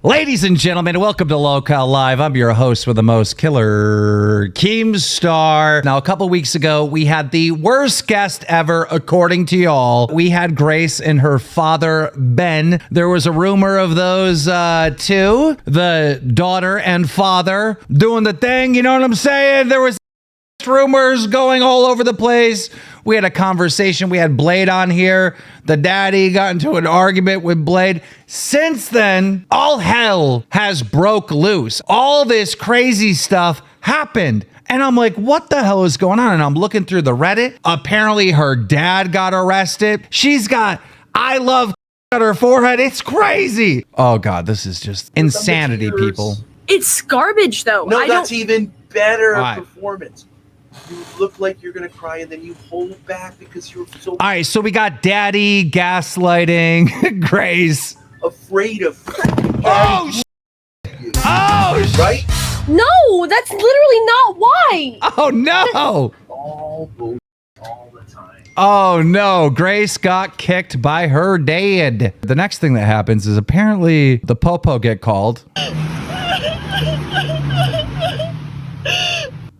Ladies and gentlemen, welcome to Lolcow Live. I'm your host with the most, Killer Keemstar. Now, a couple weeks ago, we had the worst guest ever, according to y'all. We had Grace and her father, Ben. There was a rumor of those two, the daughter and father, doing the thing. You know what I'm saying? There was rumors going all over the place. We had a conversation. We had Blade on here. The daddy got into an argument with Blade. Since then, all hell has broke loose. All this crazy stuff happened. And I'm like, what the hell is going on? And I'm looking through the Reddit. Apparently her dad got arrested. She's got I love on her forehead. It's crazy. Oh God, this is just insanity, people. It's garbage though. No, that's even better Right. Performance. You look like you're gonna cry and then you hold back because you're so All right, so we got daddy gaslighting Grace. afraid of Oh, you, oh, right? No, that's literally not why. oh no. All bullshit all the time. Oh no, Grace got kicked by her dad. The next thing that happens is apparently the popo get called.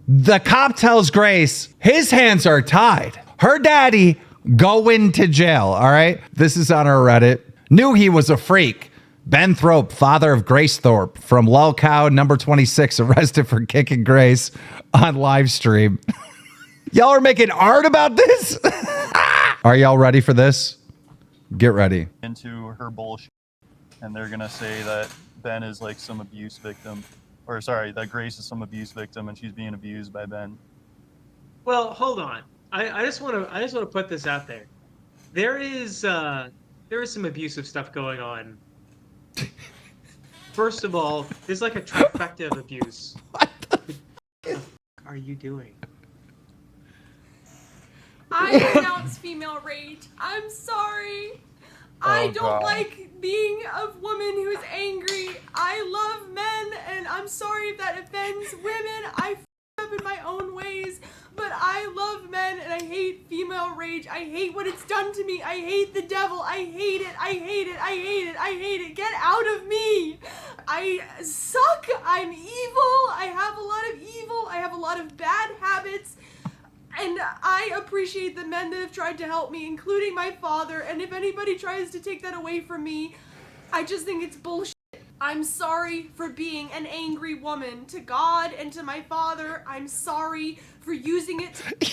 The cop tells Grace his hands are tied. Her daddy going to jail, all right? This is on our Reddit. Knew he was a freak. Ben Thrope, father of Grace Thorpe from Lolcow, number 26, arrested for kicking Grace on live stream. Y'all are making art about this? Are y'all ready for this? Get ready. Into her bullshit, and they're gonna say that Ben is like some abuse victim, or sorry, that Grace is some abuse victim and she's being abused by Ben. Well, hold on. I just want to put this out there. There is some abusive stuff going on. First of all, there's like a trifecta of abuse. What What are you doing? I renounce female rage. I'm sorry. I don't God. like being a woman who's angry. I love men, and I'm sorry if that offends women. I f up in my own ways, but I love men, and I hate female rage. I hate what it's done to me. I hate the devil. I hate it. I hate it. I hate it. I hate it. Get out of me. I suck. I'm evil. I have a lot of evil. I have a lot of bad habits. And I appreciate the men that have tried to help me, including my father. And if anybody tries to take that away from me, I just think it's bullshit. I'm sorry for being an angry woman. To God and to my father, I'm sorry for using it to...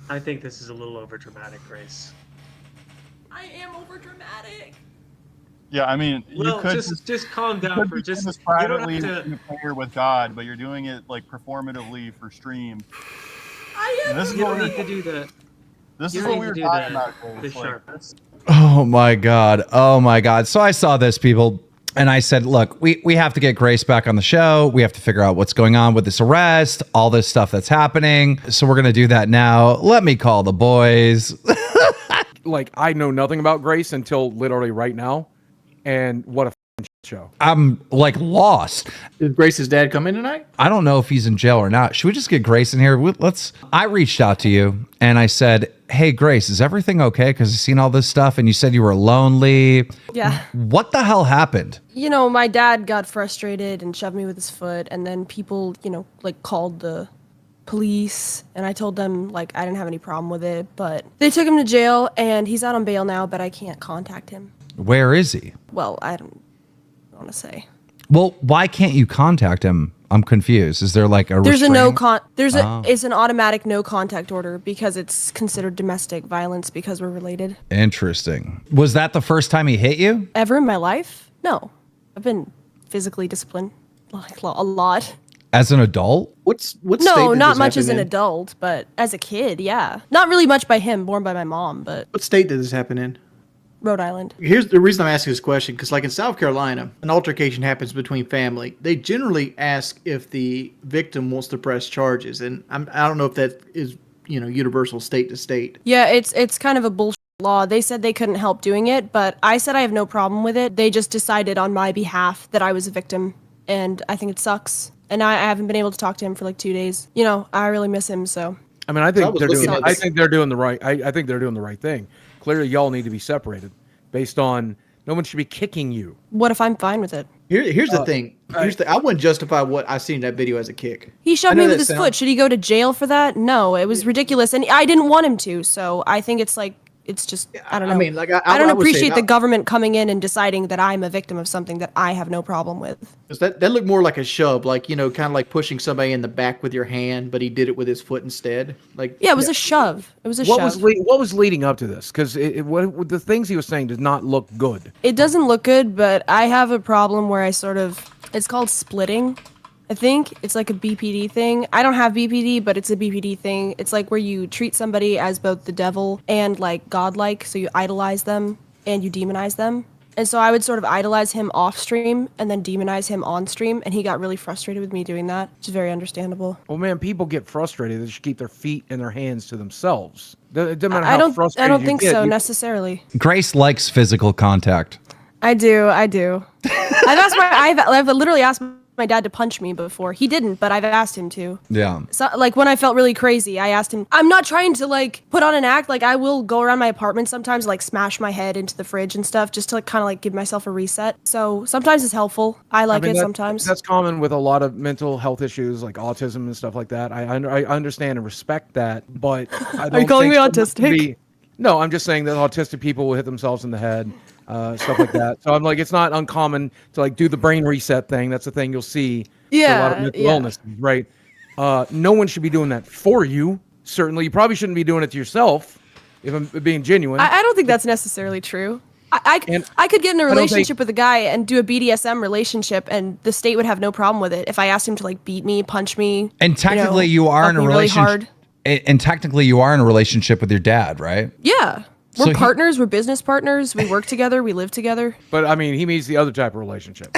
I think this is a little overdramatic, Grace. I am overdramatic. Yeah, I mean, Well, you could just calm down could for be just. this You don't privately have in to. a prayer with God, but you're doing it like performatively for stream. I am... And this is You what don't we need to do the. this you is don't what we need were to do talking the- about. the Grace. Like, sharp. this- Oh my God. Oh my God. So I saw this, people, and I said, look, we have to get Grace back on the show. We have to figure out what's going on with this arrest, all this stuff that's happening. So we're going to do that now. Let me call the boys. Like, I know nothing about Grace until literally right now, and what a show. I'm like lost. Did Grace's dad come in tonight? I don't know if he's in jail or not. Should we just get Grace in here? I reached out to you and I said, hey, Grace, is everything okay? Because I've seen all this stuff and you said you were lonely. Yeah. What the hell happened? You know, my dad got frustrated and shoved me with his foot, and then people, like called the police, and I told them like I didn't have any problem with it, but they took him to jail and he's out on bail now, but I can't contact him. Where is he? Well, I don't want to say. Well, why can't you contact him? I'm confused. Is there like a There's a no restraint? it's an automatic no contact order because it's considered domestic violence because we're related. Interesting. Was that the first time he hit you? Ever in my life? No. I've been physically disciplined like a lot. As an adult? What state No, did not this much as happen an in? adult, but as a kid, yeah. Not really much by him, born by my mom, but What state did this happen in? Rhode Island. Here's the reason I'm asking this question, because like in South Carolina, an altercation happens between family. They generally ask if the victim wants to press charges, and I don't know if that is universal state to state. Yeah, it's kind of a bullshit law. They said they couldn't help doing it, but I said I have no problem with it. They just decided on my behalf that I was a victim, and I think it sucks. And I haven't been able to talk to him for like 2 days. I really miss him, so. I mean, I think was they're doing. looking at I this- think they're doing the right. I think they're doing the right thing. clearly y'all need to be separated based on no one should be kicking you. What if I'm fine with it? Here's the thing. I wouldn't justify what I seen in that video as a kick. He I shoved know me with that his sounds- foot. Should he go to jail for that? No, it was ridiculous, and I didn't want him to. So I think it's like it's just I don't know. I mean, like I don't would say appreciate the that- government coming in and deciding that I'm a victim of something that I have no problem with. 'cause that looked more like a shove, like kind of like pushing somebody in the back with your hand, but he did it with his foot instead. Like Yeah, it was a shove. It was a What shove. what was leading up to this? Because what the things he was saying did not look good. It doesn't look good, but I have a problem where it's called splitting. I think it's like a BPD thing. I don't have BPD, but it's a BPD thing. It's like where you treat somebody as both the devil and like godlike, so you idolize them and you demonize them. And so I would sort of idolize him off stream and then demonize him on stream, and he got really frustrated with me doing that, which is very understandable. Well, man, people get frustrated. They should keep their feet and their hands to themselves. It doesn't matter I how don't frustrated I don't you think get, so you- necessarily. Grace likes physical contact. I do. I've literally asked my dad to punch me before. He didn't, but I've asked him to. Yeah. So, like, when I felt really crazy, I asked him, I'm not trying to, like, put on an act. Like, I will go around my apartment sometimes, like, smash my head into the fridge and stuff just to, like, kind of, like, give myself a reset. So sometimes it's helpful. I like it sometimes. That's common with a lot of mental health issues like autism and stuff like that. I understand and respect that, but I don't Are you calling think me someone should autistic? be- No, I'm just saying that autistic people will hit themselves in the head, stuff like that. So I'm like, it's not uncommon to like do the brain reset thing. That's the thing you'll see for a lot of mental illness, right? No one should be doing that for you. Certainly, you probably shouldn't be doing it to yourself. If I'm being genuine, I don't think that's necessarily true. I could get in a don't think- relationship with a guy and do a BDSM relationship, and the state would have no problem with it if I asked him to like beat me, punch me. And technically, you are fuck in a me really relationship. hard. And technically, you are in a relationship with your dad, right? Yeah, we're So he- partners. We're business partners. We work together. We live together. but I mean, he means the other type of relationship.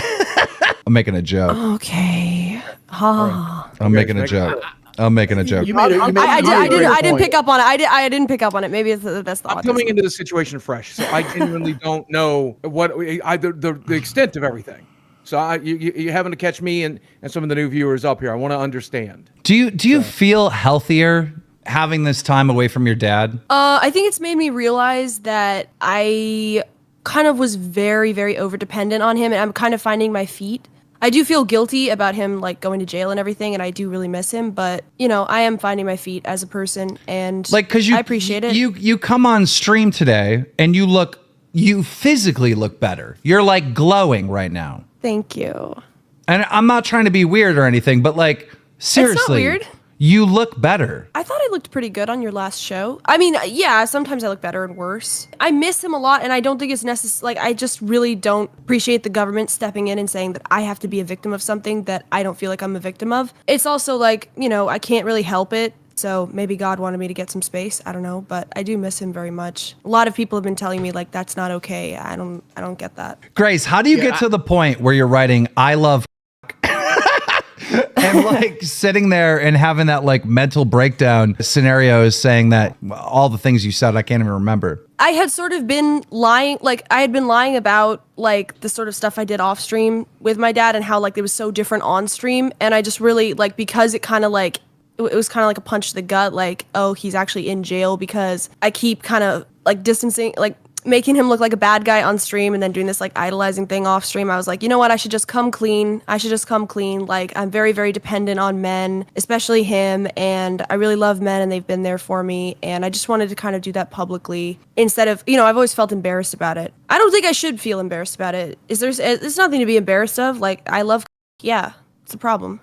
I'm making a joke. Okay. Ha. I'm making a joke. I'm making a joke. You made a I very great didn't point. pick up on it. I didn't pick up on it. Maybe that's the I'm autism. coming into the situation fresh, so I genuinely don't know what the extent of everything. So you're having to catch me and some of the new viewers up here. I want to understand. Do you feel healthier having this time away from your dad? I think it's made me realize that I kind of was very, very over dependent on him, and I'm kind of finding my feet. I do feel guilty about him like going to jail and everything, and I do really miss him. But I am finding my feet as a person, and Like, because I appreciate it. You come on stream today and you physically look better. You're like glowing right now. Thank you. And I'm not trying to be weird or anything, but like seriously, weird. you look better. I thought I looked pretty good on your last show. I mean, yeah, sometimes I look better and worse. I miss him a lot, and I don't think it's necessary. Like, I just really don't appreciate the government stepping in and saying that I have to be a victim of something that I don't feel like I'm a victim of. It's also like, I can't really help it. So maybe God wanted me to get some space. I don't know, but I do miss him very much. A lot of people have been telling me like that's not okay. I don't get that. Grace, how do you get to the point where you're writing "I love" and like sitting there and having that like mental breakdown scenarios, saying that all the things you said I can't even remember. I had sort of been lying, like I had been lying about like the sort of stuff I did off stream with my dad and how like it was so different on stream, and I just really like because it kind of like it was kind of like a punch to the gut, like, oh, he's actually in jail because I keep kind of like distancing, like making him look like a bad guy on stream and then doing this like idolizing thing off stream. I was like, you know what? I should just come clean. Like, I'm very, very dependent on men, especially him. And I really love men and they've been there for me. And I just wanted to kind of do that publicly instead of, I've always felt embarrassed about it. I don't think I should feel embarrassed about it. There's nothing to be embarrassed of. Like, I love, yeah, it's a problem.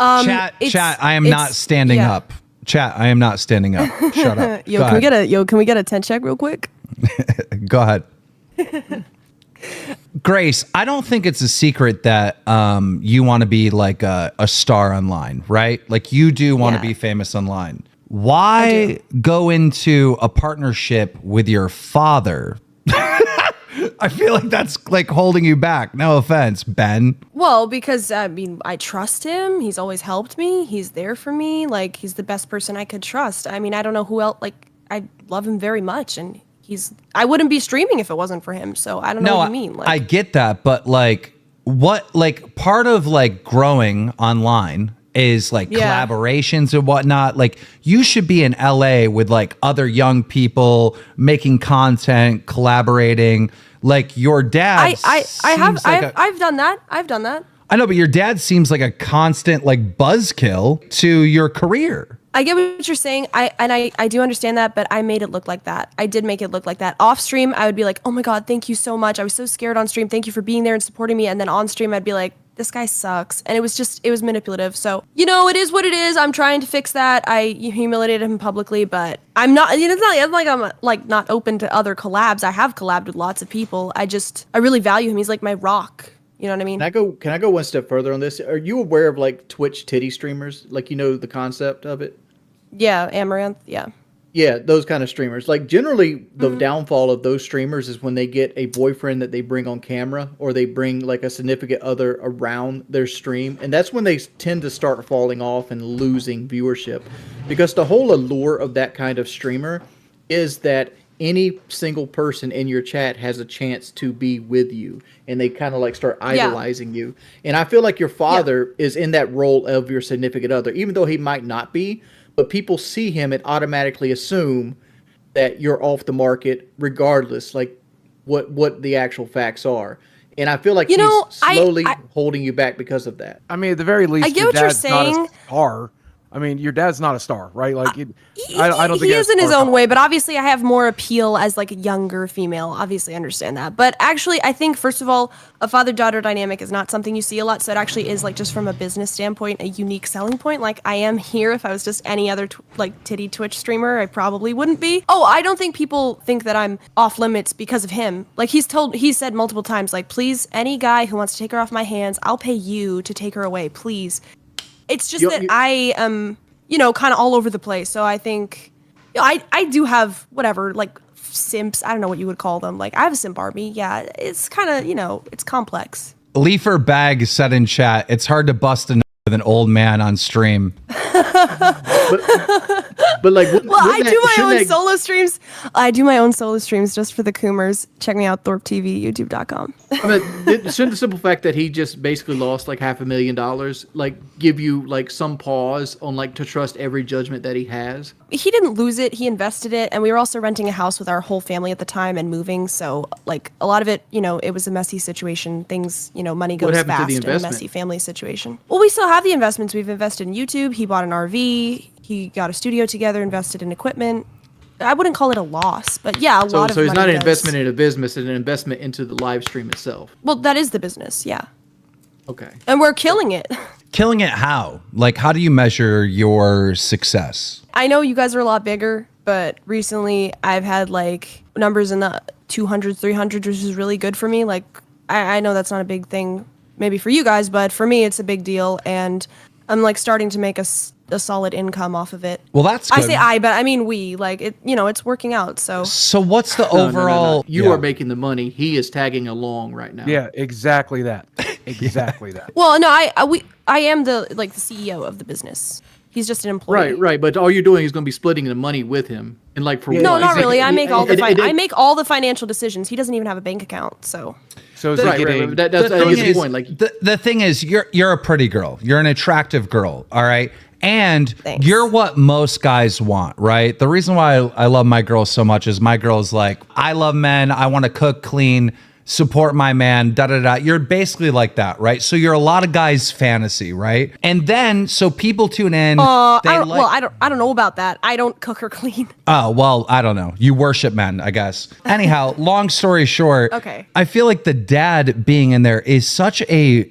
Chat, I am not standing yeah. up. Chat, I am not standing up. Shut up. Yo, Go can ahead. we get a 10 check real quick? Go ahead. Grace, I don't think it's a secret that you want to be like a star online, right? Like you do want to Yeah. be famous online. Why go into a partnership with your father? I feel like that's like holding you back. No offense, Ben. Well, because I trust him. He's always helped me. He's there for me. Like, he's the best person I could trust. I mean, I don't know who else. Like, I love him very much, and I wouldn't be streaming if it wasn't for him. So I don't know what you mean. Like, I get that, but like, what, like, part of like growing online is like Yeah. collaborations and whatnot. Like you should be in LA with like other young people making content, collaborating. Like your dad I've done that. I've done that. I know, but your dad seems like a constant like buzzkill to your career. I get what you're saying. I do understand that, but I made it look like that. I did make it look like that. Off stream, I would be like, "Oh my god, thank you so much. I was so scared on stream. Thank you for being there and supporting me." And then on stream, I'd be like, "This guy sucks." And it was manipulative. So, it is what it is. I'm trying to fix that. I humiliated him publicly, but I'm not, it's not like I'm like not open to other collabs. I have collabed with lots of people. I really value him. He's like my rock. You know what I mean? Can I go one step further on this? Are you aware of like Twitch titty streamers? Like, the concept of it? Yeah, Amaranth. Yeah. Yeah, those kind of streamers. Like generally the downfall of those streamers is when they get a boyfriend that they bring on camera, or they bring like a significant other around their stream. And that's when they tend to start falling off and losing viewership. Because the whole allure of that kind of streamer is that any single person in your chat has a chance to be with you, and they kind of like start idolizing you. And I feel like your father is in that role of your significant other, even though he might not be, but people see him and automatically assume that you're off the market regardless, like what the actual facts are. And I feel like he's slowly holding you back because of that. I mean, at the very least, I get your what you're dad's not saying. a star. I mean, your dad's not a star, right? Like, I don't think he is in his star own power. way, but obviously I have more appeal as like a younger female. Obviously, I understand that. But actually, I think first of all, a father-daughter dynamic is not something you see a lot. So it actually is like just from a business standpoint, a unique selling point. Like I am here. If I was just any other like titty Twitch streamer, I probably wouldn't be. Oh, I don't think people think that I'm off limits because of him. Like he said multiple times, like, please, any guy who wants to take her off my hands, I'll pay you to take her away, please. It's just that I am, kind of all over the place. So I think I do have whatever, like simps. I don't know what you would call them. Like I have a simp army. Yeah, it's kind of, it's complex. Leafer Bag said in chat, it's hard to bust a nut with an old man on stream. But like, I do my own solo streams. I do my own solo streams just for the Coomers. Check me out, Thorpe TV, youtube.com. I mean, shouldn't the simple fact that he just basically lost like $500,000 like give you like some pause on like to trust every judgment that he has? He didn't lose it. He invested it. And we were also renting a house with our whole family at the time and moving. So like a lot of it, it was a messy situation. Things, money goes happened to fast the in a investment? messy family situation. Well, we still have the investments. We've invested in YouTube. He bought an RV. He got a studio together, invested in equipment. I wouldn't call it a loss, but yeah, a lot of So it's money not an does. investment in a business, it's an investment into the live stream itself. Well, that is the business, yeah. Okay. And we're killing it. Killing it how? Like, how do you measure your success? I know you guys are a lot bigger, but recently I've had like numbers in the 200s, 300s, which is really good for me. Like, I know that's not a big thing maybe for you guys, but for me it's a big deal, and I'm like starting to make a solid income off of it. Well, that's good. I say I, but I mean we. Like it, it's working out. So what's the overall? No. You are making the money. He is tagging along right now. Yeah, exactly that. Exactly that. Well, no, I am the CEO of the business. He's just an employee. Right. But all you're doing is going to be splitting the money with him, and like for No, what? not really. I make all the I I make all the financial decisions. He doesn't even have a bank account. So So is he getting? That's The thing the is, point. Like the thing is, you're a pretty girl. You're an attractive girl. All right. And Thanks. you're what most guys want, right? The reason why I love my girl so much is my girl's like, I love men. I want to cook, clean, support my man, da-da-da. You're basically like that, right? So you're a lot of guys' fantasy, right? And then, so people tune in. I don't know about that. I don't cook or clean. Oh, well, I don't know. You worship men, I guess. Anyhow, long story short, Okay. I feel like the dad being in there is such a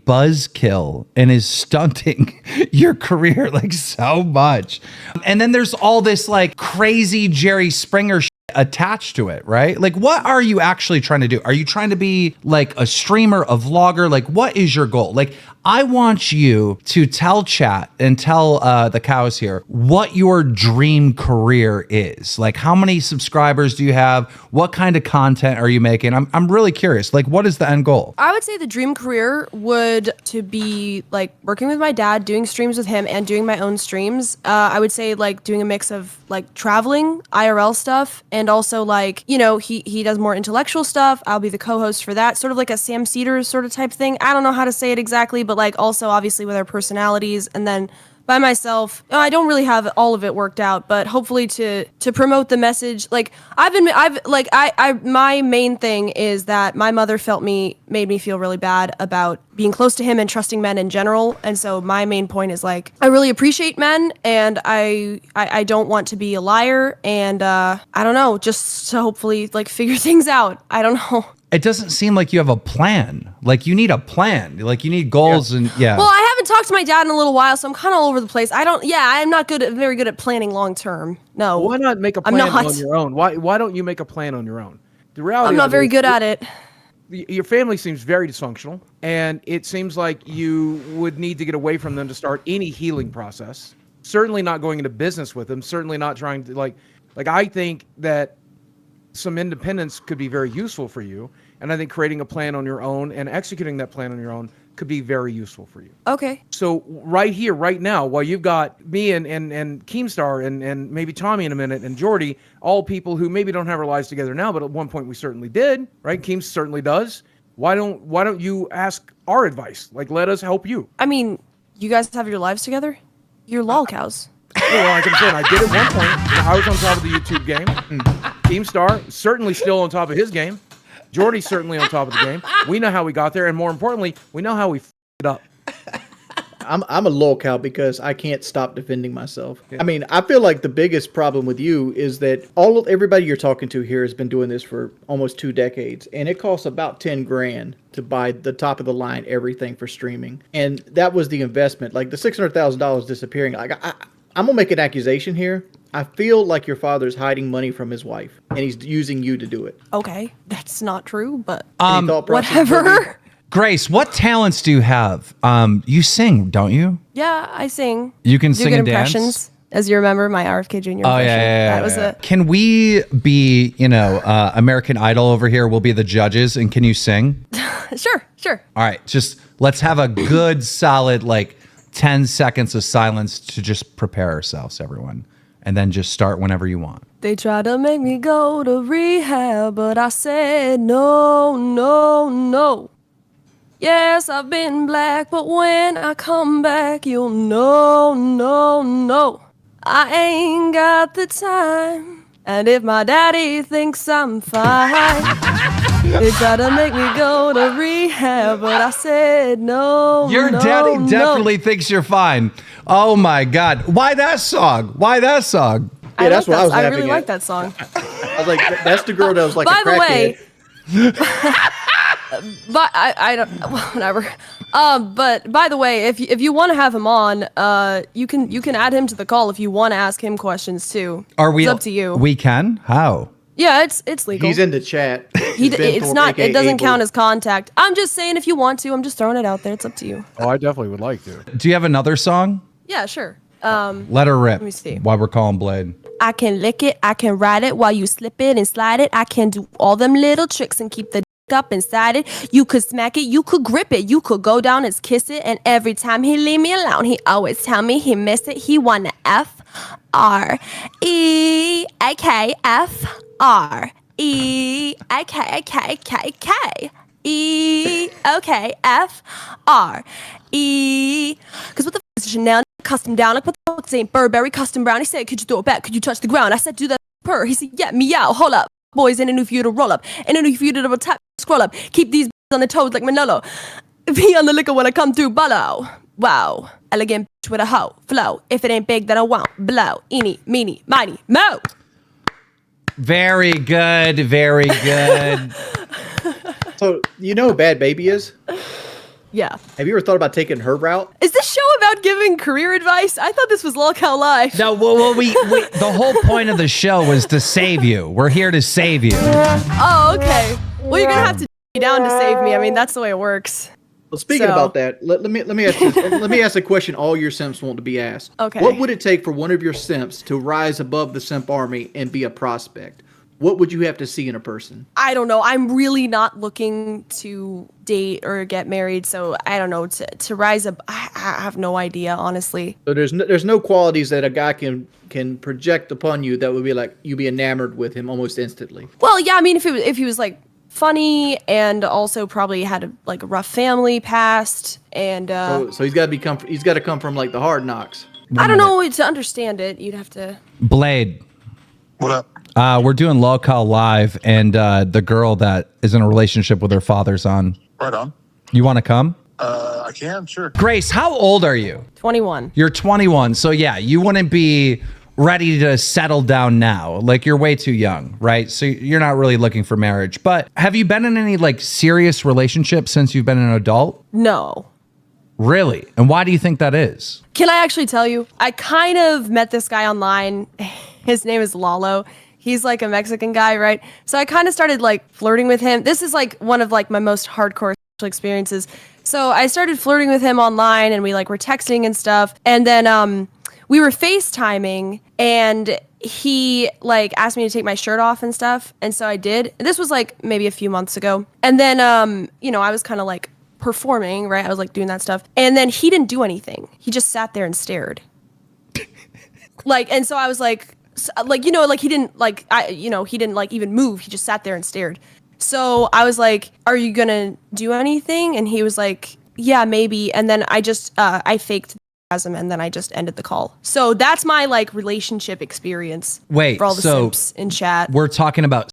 buzzkill and is stunting your career like so much. And then there's all this like crazy Jerry Springer attached to it, right? Like, what are you actually trying to do? Are you trying to be like a streamer, a vlogger? Like, what is your goal? Like, I want you to tell chat and tell the cows here what your dream career is. Like, how many subscribers do you have? What kind of content are you making? I'm really curious. Like, what is the end goal? I would say the dream career would to be like working with my dad, doing streams with him, and doing my own streams. I would say like doing a mix of like traveling, IRL stuff, and also like, he does more intellectual stuff. I'll be the co-host for that, sort of like a Sam Cedars sort of type thing. I don't know how to say it exactly, but but like also obviously with our personalities, and then by myself, I don't really have all of it worked out, but hopefully to promote the message. Like my main thing is that my mother made me feel really bad about being close to him and trusting men in general. And so my main point is like, I really appreciate men, and I don't want to be a liar, and I don't know, just to hopefully like figure things out. I don't know. It doesn't seem like you have a plan. Like you need a plan. Like you need goals and Well, I haven't talked to my dad in a little while, so I'm kind of all over the place. I'm not very good at planning long term. No. Why not make a plan on your own? Why don't you make a plan on your own? The reality I'm not very good at it. Your family seems very dysfunctional, and it seems like you would need to get away from them to start any healing process. Certainly not going into business with them. Certainly not trying to like I think that some independence could be very useful for you. And I think creating a plan on your own and executing that plan on your own could be very useful for you. Okay. So right here, right now, while you've got me and Keemstar and maybe Tommy in a minute and Jordy, all people who maybe don't have our lives together now, but at one point we certainly did, right? Keems certainly does. Why don't you ask our advice? Like, let us help you. I mean, you guys have your lives together? You're lolcows. Well, like I'm saying, I did at one point. I was on top of the YouTube game. Keemstar certainly still on top of his game. Jordy's certainly on top of the game. We know how we got there, and more importantly, we know how we f***ed it up. I'm a lolcow because I can't stop defending myself. I mean, I feel like the biggest problem with you is that everybody you're talking to here has been doing this for almost 2 decades, and it costs about 10 grand to buy the top of the line everything for streaming, and that was the investment. Like the $600,000 disappearing. Like I'm gonna make an accusation here. I feel like your father's hiding money from his wife, and he's using you to do it. Okay, that's not true, but whatever. Grace, what talents do you have? You sing, don't you? Yeah, I sing. You can Do sing good and dance? impressions. As you remember, my RFK Jr. impression. Oh, yeah. That was it. Can we be, American Idol over here? We'll be the judges, and can you sing? Sure. All right, just let's have a good, solid, 10 seconds of silence to just prepare ourselves, everyone. And then just start whenever you want. They tried to make me go to rehab, but I said no, no, no. Yes, I've been black, but when I come back, you'll know, no, no. I ain't got the time, and if my daddy thinks I'm fine, they tried to make me go to rehab, but I said no, Your no, daddy no. definitely thinks you're fine. Oh my God. Why that song? Yeah, that's what I was I laughing really at. like that song. I was like, that's the girl that was like By a the way, crackhead. but I don't, well, whatever. But by the way, if you want to have him on, you can add him to the call if you want to ask him questions too. It's up to you. We can? How? Yeah, it's legal. He's in the chat. It's not. It doesn't count as contact. I'm just saying if you want to. I'm just throwing it out there. It's up to you. Oh, I definitely would like to. Do you have another song? Yeah, sure. Let her rip. Let me see. While we're calling Blade. I can lick it, I can ride it while you slip it and slide it. I can do all them little tricks and keep the up inside it. You could smack it, you could grip it, you could go down and kiss it. And every time he leave me alone, he always tell me he missed it. He wanna F-R-E-A-K-F-R-E-Okay-F-R-E. Cause what the f is Chanel custom down? Like what the fuck ain't Burberry custom brown? He said, could you throw it back? Could you touch the ground? I said, do that purr. He said, yeah, meow, hold up. Boys, ain't a new for you to roll up. Ain't a new for you to double tap, scroll up. Keep these on the toes like Manolo. Be on the liquor when I come through, bolo. Wow. Elegant with a hoe flow. If it ain't big, then I won't blow. Eeny, meeny, miny, mo. Very good. Very good. So, you know who Bad Baby is? Yeah. Have you ever thought about taking her route? Is this show about giving career advice? I thought this was Lolcow Live. No, well, we the whole point of the show was to save you. We're here to save you. Oh, okay. Well, you're gonna have to down to save me. I mean, that's the way it works. Well, speaking So- about that, let me ask this, let me ask a question all your simps want to be asked. Okay. What would it take for one of your simps to rise above the simp army and be a prospect? What would you have to see in a person? I don't know. I'm really not looking to date or get married, so I don't know. To rise up, I have no idea, honestly. So there's no qualities that a guy can project upon you that would be like you'd be enamored with him almost instantly. Well, yeah, I mean, if he was like funny and also probably had a rough family past. And So he's got to he's got to come from like the Hard Knocks. I don't know, to understand it, you'd have to. Blade. What up? We're doing Lolcow live, and the girl that is in a relationship with her father's on. Right on. You want to come? I can, sure. Grace, how old are you? 21. You're 21. So yeah, you wouldn't be ready to settle down now. Like, you're way too young, right? So you're not really looking for marriage. But have you been in any like serious relationships since you've been an adult? No. Really? And why do you think that is? Can I actually tell you? I kind of met this guy online. His name is Lalo. He's like a Mexican guy, right? So I kind of started like flirting with him. This is like one of like my most hardcore sexual experiences. So I started flirting with him online, and we like were texting and stuff. And then we were FaceTiming, and he like asked me to take my shirt off and stuff. And so I did. This was like maybe a few months ago. And then I was kind of like performing, right? I was like doing that stuff. And then he didn't do anything. He just sat there and stared. And so I was like he didn't he didn't like even move. He just sat there and stared. So I was like, are you gonna do anything? And he was like, yeah, maybe. And then I just I faked the orgasm, and then I just ended the call. So that's my like relationship experience. Wait, for all the so simps in chat. we're talking about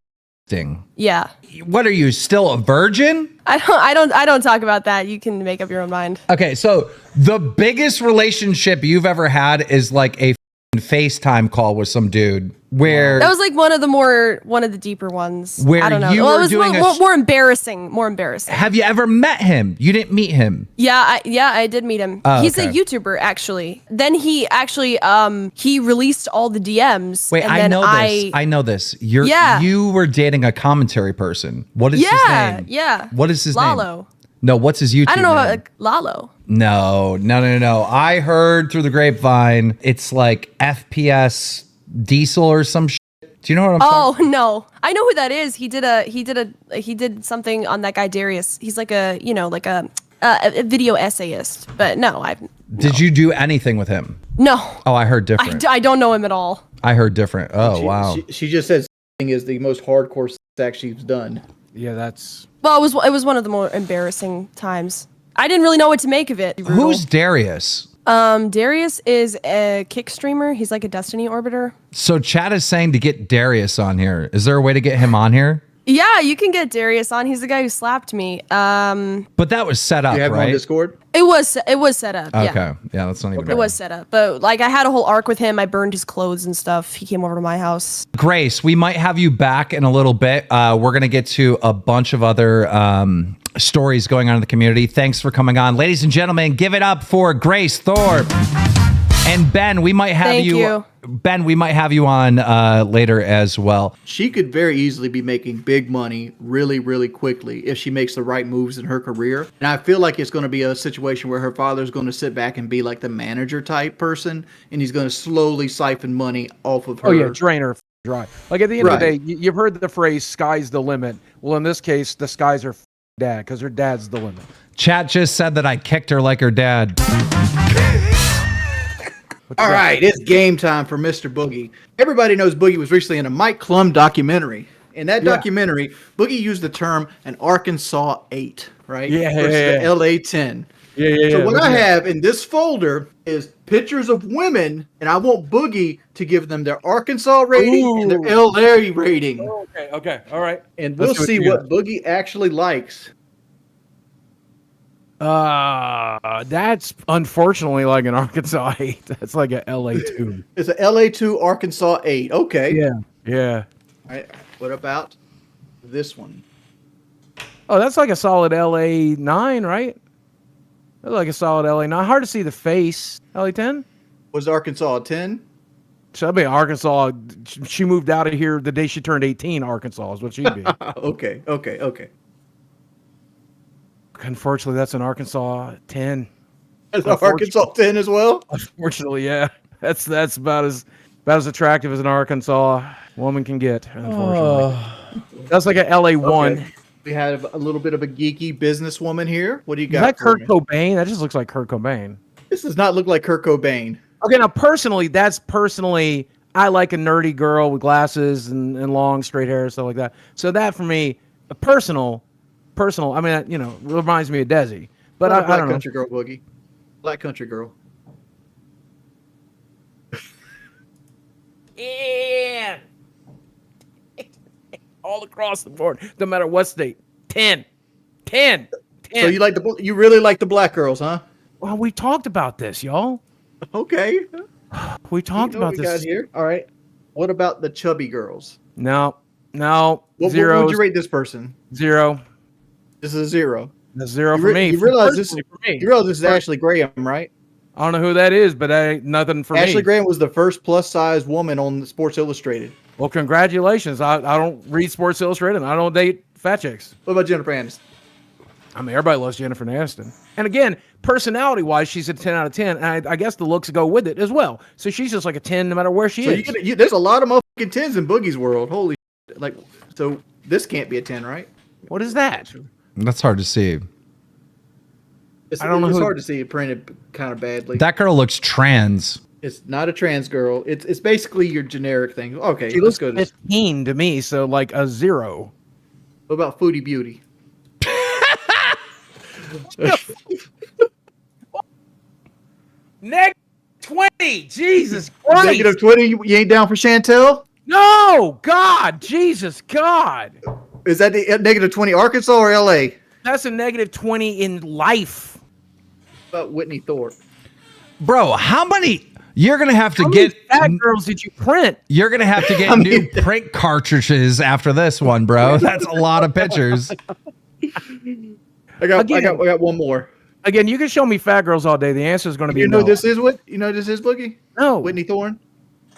sexting. Yeah. What are you, still a virgin? I don't talk about that. You can make up your own mind. Okay, so the biggest relationship you've ever had is like a FaceTime call with some dude where That was like one of the deeper ones. Where I don't know. you Well, were it was doing more embarrassing. More embarrassing. Have you ever met him? You didn't meet him. Yeah, I did meet him. Oh, He's okay. a YouTuber, actually. Then he actually he released all the DMs. Wait, and I then know this. I know this. You were dating a commentary person. What is his name? Yeah. What is his name? Lalo. No, what's his YouTube I don't know name? about Lalo. No. I heard through the grapevine it's like FPS Diesel or some shit. Do you know what I'm talking? Oh no, I know who that is. He did something on that guy Darius. He's like a video essayist. But no, Did you do anything with him? No. Oh, I heard different. I don't know him at all. I heard different. Oh, wow. She just said sexting is the most hardcore sex she's done. Yeah, that's. Well, it was one of the more embarrassing times. I didn't really know what to make of it. Who's Darius? Darius is a kick streamer. He's like a Destiny orbiter. So Chad is saying to get Darius on here. Is there a way to get him on here? Yeah, you can get Darius on. He's the guy who slapped me. But that was set up, Do you have him right? on Discord? It was set up. Okay. Yeah. Yeah, that's not even It was set up. But like I had a whole arc with him. I burned his clothes and stuff. He came over to my house. Grace, we might have you back in a little bit. We're going to get to a bunch of other stories going on in the community. Thanks for coming on. Ladies and gentlemen, give it up for Grace Thorpe. And Ben, we might have Thank you. Ben, we might have you on later as well. She could very easily be making big money really, really quickly if she makes the right moves in her career. And I feel like it's going to be a situation where her father's going to sit back and be like the manager type person, and he's going to slowly siphon money off of her. Oh yeah, drain her dry. Like at the end of the Right. day, you've heard the phrase "sky's the limit." Well, in this case, the sky's her dad because her dad's the limit. Chat just said that I kicked her like her dad. All right, it's game time for Mr. Boogie. Everybody knows Boogie was recently in a Mike Klum documentary. In that documentary, Boogie used the term an Arkansas 8, right? Versus the LA 10. So what I have in this folder is pictures of women, and I want Boogie to give them their Arkansas rating and their LA rating. Okay, all right. And we'll see what Boogie actually likes. That's unfortunately like an Arkansas 8. That's like a LA 2. It's a LA 2 Arkansas 8. Okay. Yeah. All right. What about this one? Oh, that's like a solid LA 9, right? That's like a solid LA 9. Hard to see the face. LA 10? Was Arkansas a 10? So that'd be Arkansas. She moved out of here the day she turned 18. Arkansas is what she'd be. Okay. Unfortunately, that's an Arkansas 10. That's an Arkansas 10 as well? Unfortunately, yeah. That's about as attractive as an Arkansas woman can get, unfortunately. That's like a LA 1. Okay. We have a little bit of a geeky businesswoman here. What do you Is got? that for Kurt me? Cobain? That just looks like Kurt Cobain. This does not look like Kurt Cobain. Okay, now personally, I like a nerdy girl with glasses and long straight hair and stuff like that. So that for me, personal. I mean, reminds me of Desi, but I Black don't know. country girl, Boogie. Black country girl. Yeah. All across the board, no matter what state. 10. So you really like the black girls, huh? Well, we talked about this, y'all. Okay. We talked about what we got this. here. All right. What about the chubby girls? No. What would you rate this person? 0. This is a 0. That's 0 for me. You realize this is Personally. Ashley Graham, right? I don't know who that is, but that ain't nothing for me. Ashley Graham was the first plus-size woman on Sports Illustrated. Well, congratulations. I don't read Sports Illustrated. And I don't date fat chicks. What about Jennifer Aniston? I mean, everybody loves Jennifer Aniston. And again, personality-wise, she's a 10 out of 10. And I guess the looks go with it as well. So she's just like a 10 no matter where she is. There's a lot of motherfucking 10s in Boogie's world. Holy shit. So this can't be a 10, right? What is that? That's hard to see. I don't know. It's hard to see it printed kind of badly. That girl looks trans. It's not a trans girl. It's basically your generic thing. Okay, She let's looks go to 15 to me, so like a 0. What about Foodie Beauty? Negative 20. Jesus Christ. Negative 20. You ain't down for Chantel? No, God, Jesus, God. Is that the negative 20 Arkansas or LA? That's a negative 20 in life. What about Whitney Thorpe? Bro, how many? You're going to have to How get. many fat girls did you print? You're going to have to get new print cartridges after this one, bro. That's a lot of pictures. I got one more. Again, you can show me fat girls all day. The answer is going to be You know no. this is Boogie? No. Whitney Thorne?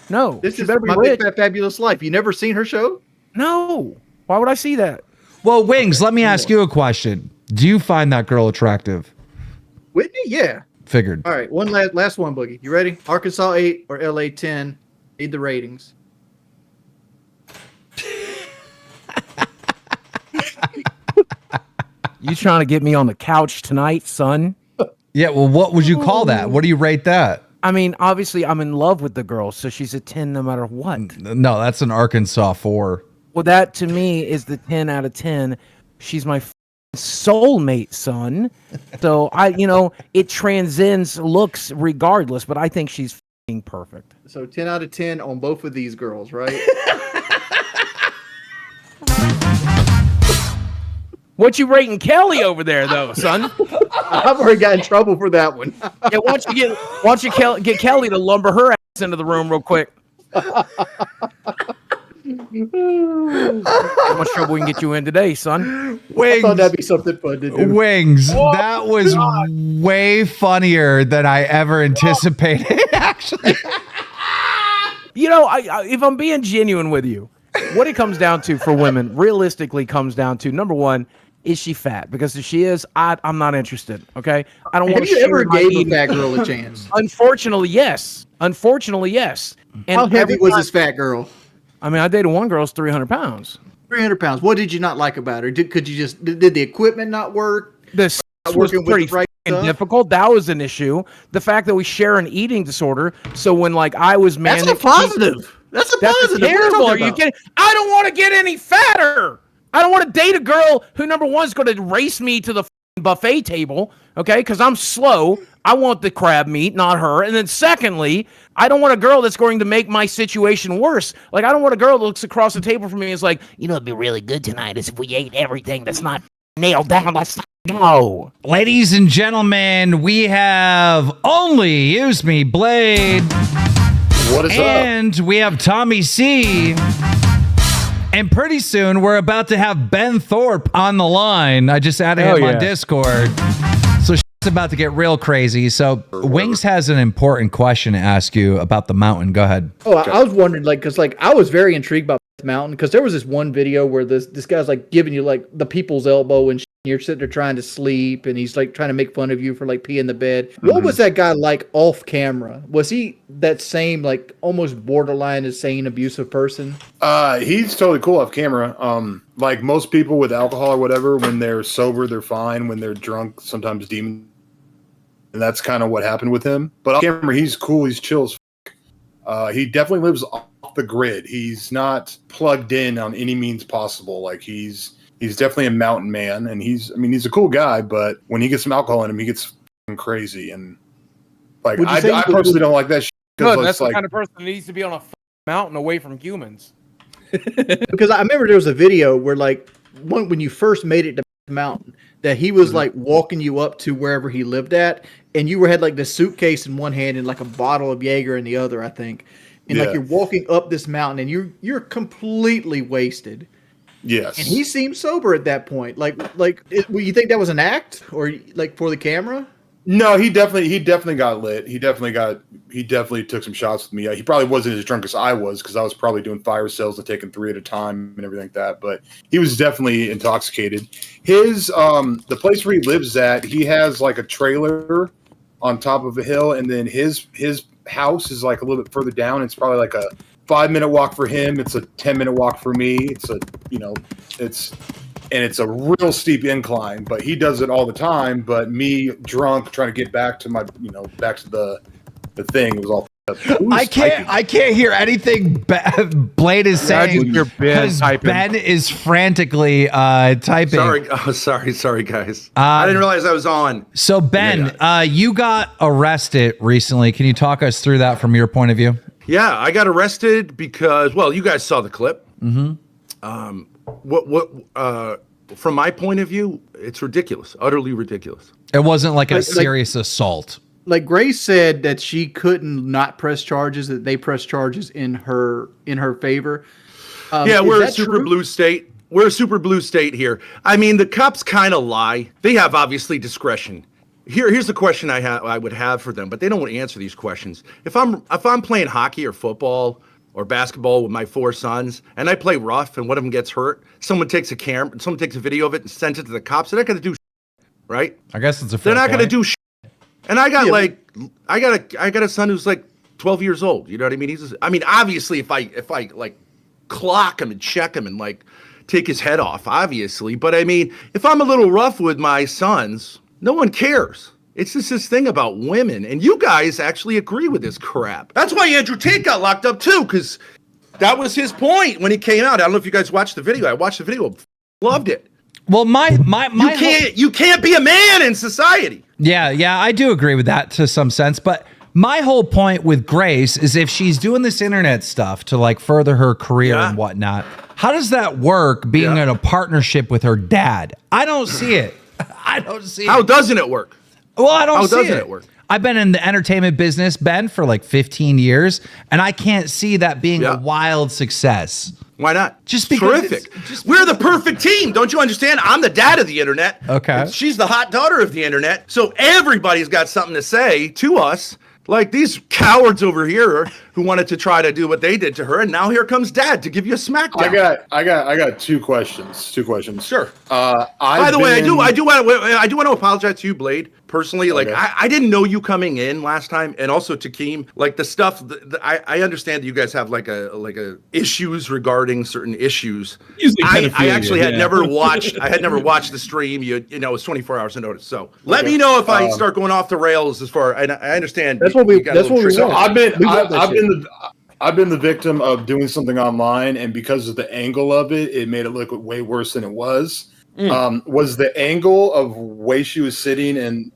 No. This She is better be My rich. Big Fat Fabulous Life. You never seen her show? No. Why would I see that? Well, Wings, let me ask you a question. Do you find that girl attractive? Whitney? Yeah. Figured. All right, one last one, Boogie. You ready? Arkansas 8 or LA 10? Need the ratings. You trying to get me on the couch tonight, son? Yeah, well, what would you call that? What do you rate that? I mean, obviously, I'm in love with the girl, so she's a 10 no matter what. No, that's an Arkansas 4. Well, that to me is the 10 out of 10. She's my soulmate, son. So it transcends looks regardless, but I think she's perfect. So 10 out of 10 on both of these girls, right? What you rating Kelly over there, though, son? I've already got in trouble for that one. Yeah, why don't you get Kelly to lumber her ass into the room real quick? How much trouble we can get you in today, son? I thought that'd be something fun to do. Wings, that was way funnier than I ever anticipated, actually. If I'm being genuine with you, what it comes down to for women realistically comes down to, number one, is she fat? Because if she is, I'm not interested. Okay, I don't want to. Have you ever gave a fat girl a chance? Unfortunately, yes. And how heavy was this fat girl? I mean, I dated one girl's 300 pounds. 300 pounds. What did you not like about her? Did the equipment not work? This was working with pretty the right stuff? difficult. That was an issue. The fact that we share an eating disorder. So when I was manic, That's a positive. That's a positive. Terrible. Are you kidding? I don't want to get any fatter. I don't want to date a girl who, number one, is going to race me to the buffet table, okay? Because I'm slow. I want the crab meat, not her. And then secondly, I don't want a girl that's going to make my situation worse. I don't want a girl that looks across the table from me and is like, it'd be really good tonight is if we ate everything that's not nailed down. Let's go. Ladies and gentlemen, we have Only Use Me Blade. What is up? And we have Tommy C. And pretty soon, we're about to have Ben Thorpe on the line. I just added him on Discord. So shit's about to get real crazy. So Wings has an important question to ask you about the mountain. Go ahead. Oh, I was wondering, because I was very intrigued about this mountain, because there was this one video where this guy's giving you the people's elbow and you're sitting there trying to sleep, and he's trying to make fun of you for peeing the bed. What was that guy like off camera? Was he that same almost borderline insane abusive person? He's totally cool off camera. Like most people with alcohol or whatever, when they're sober, they're fine. When they're drunk, sometimes demon. And that's kind of what happened with him. But off camera, he's cool. He's chill as f***. He definitely lives off the grid. He's not plugged in on any means possible. He's definitely a mountain man, and he's a cool guy, but when he gets some alcohol in him, he gets crazy. And like, I personally don't like that shit. Good, that's the kind of person that needs to be on a mountain away from humans. Because I remember there was a video where like when you first made it to the mountain, that he was like walking you up to wherever he lived at, and you had like the suitcase in one hand and like a bottle of Jaeger in the other, I think. And like you're walking up this mountain and you're completely wasted. Yes. And he seemed sober at that point. You think that was an act or like for the camera? No, he definitely got lit. He definitely took some shots with me. He probably wasn't as drunk as I was because I was probably doing fire sales and taking 3 at a time and everything like that. But he was definitely intoxicated. His the place where he lives at, he has like a trailer on top of a hill, and then his house is like a little bit further down. It's probably like a 5-minute walk for him. It's a 10-minute walk for me. It's a real steep incline, but he does it all the time. But me drunk trying to get back to back to the thing, it was all I can't hear anything Blade is saying because Ben is frantically typing. Sorry, guys. I didn't realize I was on. So Ben, you got arrested recently. Can you talk us through that from your point of view? Yeah, I got arrested because, well, you guys saw the clip. Mm-hmm. From my point of view, it's ridiculous, utterly ridiculous. It wasn't like a serious assault. Like Grace said that she couldn't not press charges, that they press charges in her favor. Yeah, we're a super blue state. We're a super blue state here. I mean, the cops kind of lie. They have obviously discretion. Here's the question I would have for them, but they don't want to answer these questions. If I'm playing hockey or football or basketball with my 4 sons, and I play rough, and one of them gets hurt, someone takes a video of it and sends it to the cops. They're not going to do shit, right? I guess it's a fair They're not point. going to do shit. And I got I got a son who's like 12 years old. You know what I mean? Obviously, if I like clock him and check him and like take his head off, obviously. But I mean, if I'm a little rough with my sons, no one cares. It's just this thing about women, and you guys actually agree with this crap. That's why Andrew Tate got locked up too, because that was his point when he came out. I don't know if you guys watched the video. I watched the video, loved it. Well, you can't be a man in society. Yeah, I do agree with that to some sense. But my whole point with Grace is if she's doing this internet stuff to like further her career and whatnot, how does that work being in a partnership with her dad? I don't see it. How doesn't it work? Well, I don't see it. How doesn't it work? I've been in the entertainment business, Ben, for like 15 years, and I can't see that being a wild success. Why not? Just because terrific. We're the perfect team. Don't you understand? I'm the dad of the internet. Okay. And she's the hot daughter of the internet. So everybody's got something to say to us. Like these cowards over here who wanted to try to do what they did to her, and now here comes Dad to give you a smackdown. I got 2 questions. Sure. By the way, I do want to apologize to you, Blade. Personally, like I didn't know you coming in last time, and also to Keem. Like the stuff, I understand that you guys have like a issues regarding certain issues. I actually had never watched. I had never watched the stream. You know, it's 24 hours of notice. So let me know if I start going off the rails. As far I understand. That's what we want. So I've been the victim of doing something online, and because of the angle of it, it made it look way worse than it was. Was the angle of way she was sitting and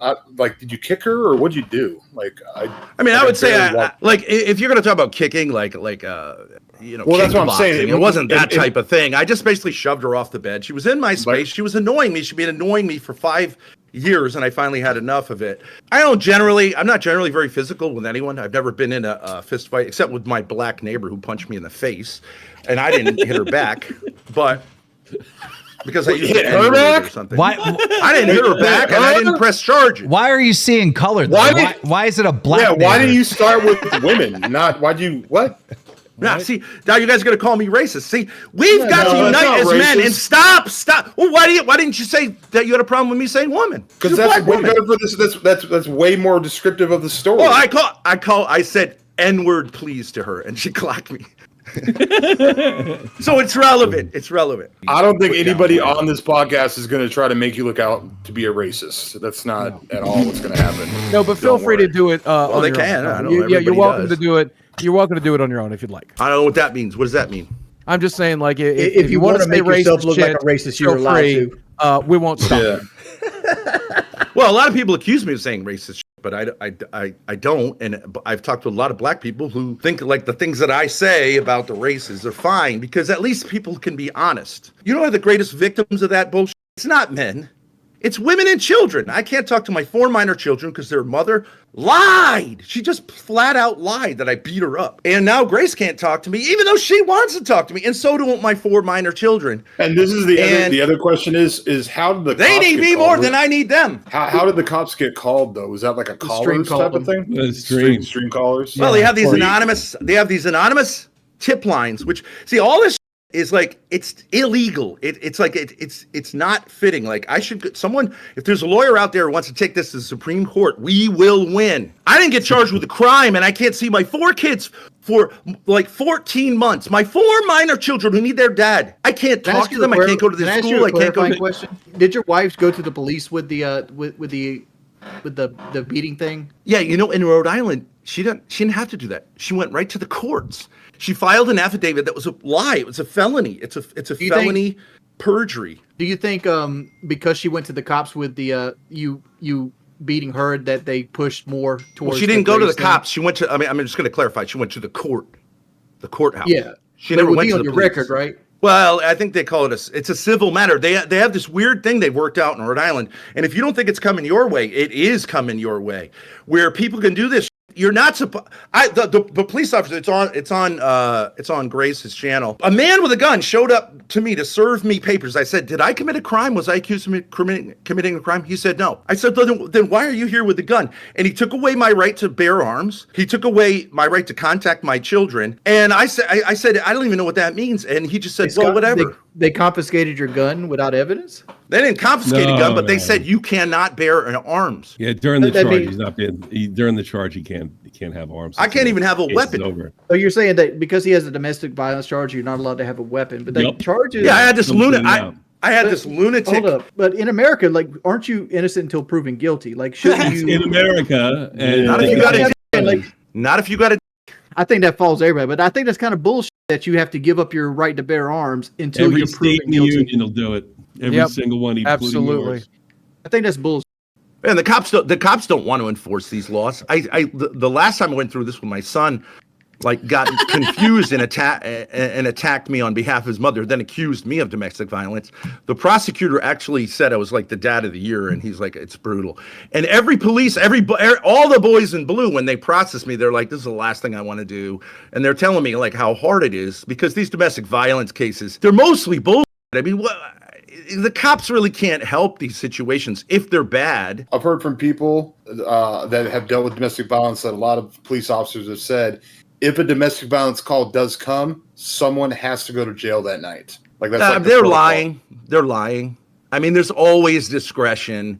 did you kick her or what'd you do? I would say if you're going to talk about kicking, well, that's what I'm saying. It wasn't that type of thing. I just basically shoved her off the bed. She was in my space. She was annoying me. She'd been annoying me for 5 years, and I finally had enough of it. I'm not generally very physical with anyone. I've never been in a fist fight except with my black neighbor who punched me in the face, and I didn't hit her back, but because I used to her back or something. Why? I didn't hit her back, and I didn't press charges. Why are you seeing color? Why is it a black? Yeah, why neighbor? did you start with women? What? Now, see, now you guys are going to call me racist. See, we've got to unite as men and stop. Well, why didn't you say that you had a problem with me saying woman? Because that's way better for this. That's way more descriptive of the story. Well, I said N-word please to her, and she clocked me. So it's relevant. I don't think anybody on this podcast is going to try to make you look out to be a racist. That's not at all what's going to happen. No, but feel free to do it. Well, they can. You're welcome to do it. You're welcome to do it on your own if you'd like. I don't know what that means. What does that mean? I'm just saying, like, If you want to make yourself look like a racist, you're allowed to. We won't stop. Yeah. Well, a lot of people accuse me of saying racist shit, but I don't. And I've talked to a lot of black people who think like the things that I say about the races are fine because at least people can be honest. You know who are the greatest victims of that bullshit? It's not men. It's women and children. I can't talk to my 4 minor children because their mother lied. She just flat out lied that I beat her up. And now Grace can't talk to me, even though she wants to talk to me. And so do my 4 minor children. And this is the other question is how did they cops need get me called? more than I need them. How did the cops get called though? Was that like a callers type of thing? Stream callers. Well, they have these anonymous tip lines, which see all this is like it's illegal. It's not fitting. Like I should someone if there's a lawyer out there who wants to take this to the Supreme Court, we will win. I didn't get charged with a crime, and I can't see my 4 kids for like 14 months. My 4 minor children who need their dad. I can't talk to them. I can't go to the school. I can't go. Question. Did your wife go to the police with the beating thing? Yeah, you know, in Rhode Island, she didn't have to do that. She went right to the courts. She filed an affidavit that was a lie. It was a felony. It's a felony perjury. Do you think because she went to the cops with the you beating her that they pushed more towards? Well, she didn't go to the cops. She went to. I mean, I'm just going to clarify. She went to the courthouse. Yeah, she never went to the your police. record, right? Well, I think they call it it's a civil matter. They have this weird thing they've worked out in Rhode Island, and if you don't think it's coming your way, it is coming your way, where people can do this. You're not supposed. The police officer. It's on Grace's channel. A man with a gun showed up to me to serve me papers. I said, "Did I commit a crime? Was I accused of committing a crime?" He said, "No." I said, "Then why are you here with a gun?" And he took away my right to bear arms. He took away my right to contact my children. And I said, "I don't even know what that means." And he just said, "Well, whatever." They confiscated your gun without evidence? They didn't confiscate a gun, but they said you cannot bear arms. Yeah, during the charge, during the charge, he can't have arms. I can't even have a weapon. Over. So you're saying that because he has a domestic violence charge, you're not allowed to have a weapon, but the charges. Yeah, I had this lunatic. Hold up, but in America, like, aren't you innocent until proven guilty? Like, shouldn't you? In America, and not if you got a. I think that falls everybody, but I think that's kind of bullshit that you have to give up your right to bear arms until you're proven guilty. Every state in the union will do it. Every single one, absolutely. Yours. I think that's bullshit. And the cops don't want to enforce these laws. The last time I went through this with my son, like got confused and attacked me on behalf of his mother, then accused me of domestic violence. The prosecutor actually said I was like the dad of the year, and he's like, it's brutal. And all the boys in blue, when they process me, they're like, this is the last thing I want to do. And they're telling me like how hard it is because these domestic violence cases, they're mostly bullshit. I mean, the cops really can't help these situations if they're bad. I've heard from people that have dealt with domestic violence that a lot of police officers have said, if a domestic violence call does come, someone has to go to jail that night. Like that's like they're lying. They're lying. I mean, there's always discretion,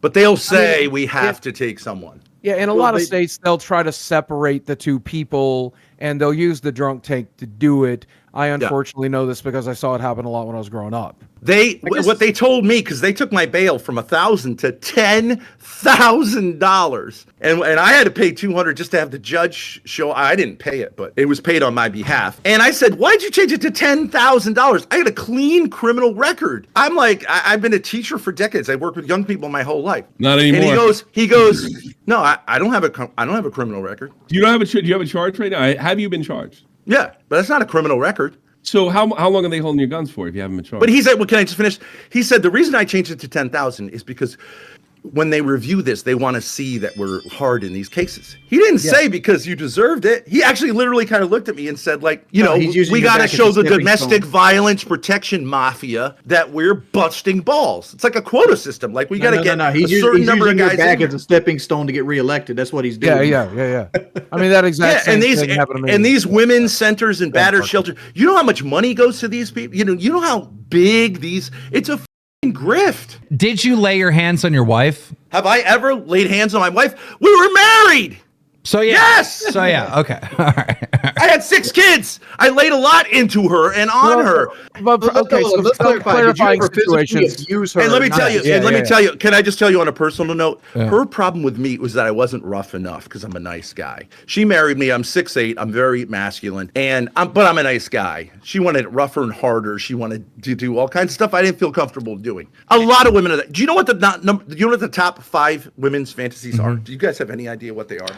but they'll say we have to take someone. Yeah, in a lot of states, they'll try to separate the two people, and they'll use the drunk tank to do it. I unfortunately know this because I saw it happen a lot when I was growing up. What they told me, because they took my bail from $1,000 to $10,000, and I had to pay $200 just to have the judge show. I didn't pay it, but it was paid on my behalf. And I said, "Why'd you change it to $10,000? I got a clean criminal record." I'm like, I've been a teacher for decades. I worked with young people my whole life. Not anymore. And he goes, "No, I don't have a criminal record." Do you have a charge right now? Have you been charged? Yeah, but that's not a criminal record. So how long are they holding your guns for if you haven't been charged? But he said, well, can I just finish? He said the reason I changed it to 10,000 is because when they review this, they want to see that we're hard in these cases. He didn't say because you deserved it. He actually literally kind of looked at me and said, like, we got to show the domestic violence protection mafia that we're busting balls. It's like a quota system. Like we got to get a certain number of guys back as a stepping stone to get rereelected. That's what he's doing. Yeah. I mean, that exact same thing happened to me. And these women's centers and battered shelters, you know how much money goes to these people? You know how big it's a grift. Did you lay your hands on your wife? Have I ever laid hands on my wife? We were married. So yeah. Yes! So yeah. Okay. All right. I had 6 kids. I laid a lot into her and on her. But okay, so let's clarify. Did you clarifying ever physically situations. abuse her? And let me Not tell you, physically. and let me tell you, can I just tell you on a personal note? Yeah. Her problem with me was that I wasn't rough enough because I'm a nice guy. She married me. I'm 6'8". I'm very masculine, but I'm a nice guy. She wanted it rougher and harder. She wanted to do all kinds of stuff I didn't feel comfortable doing. A lot of women are that. Do you know what the top 5 women's fantasies are? Do you guys have any idea what they are?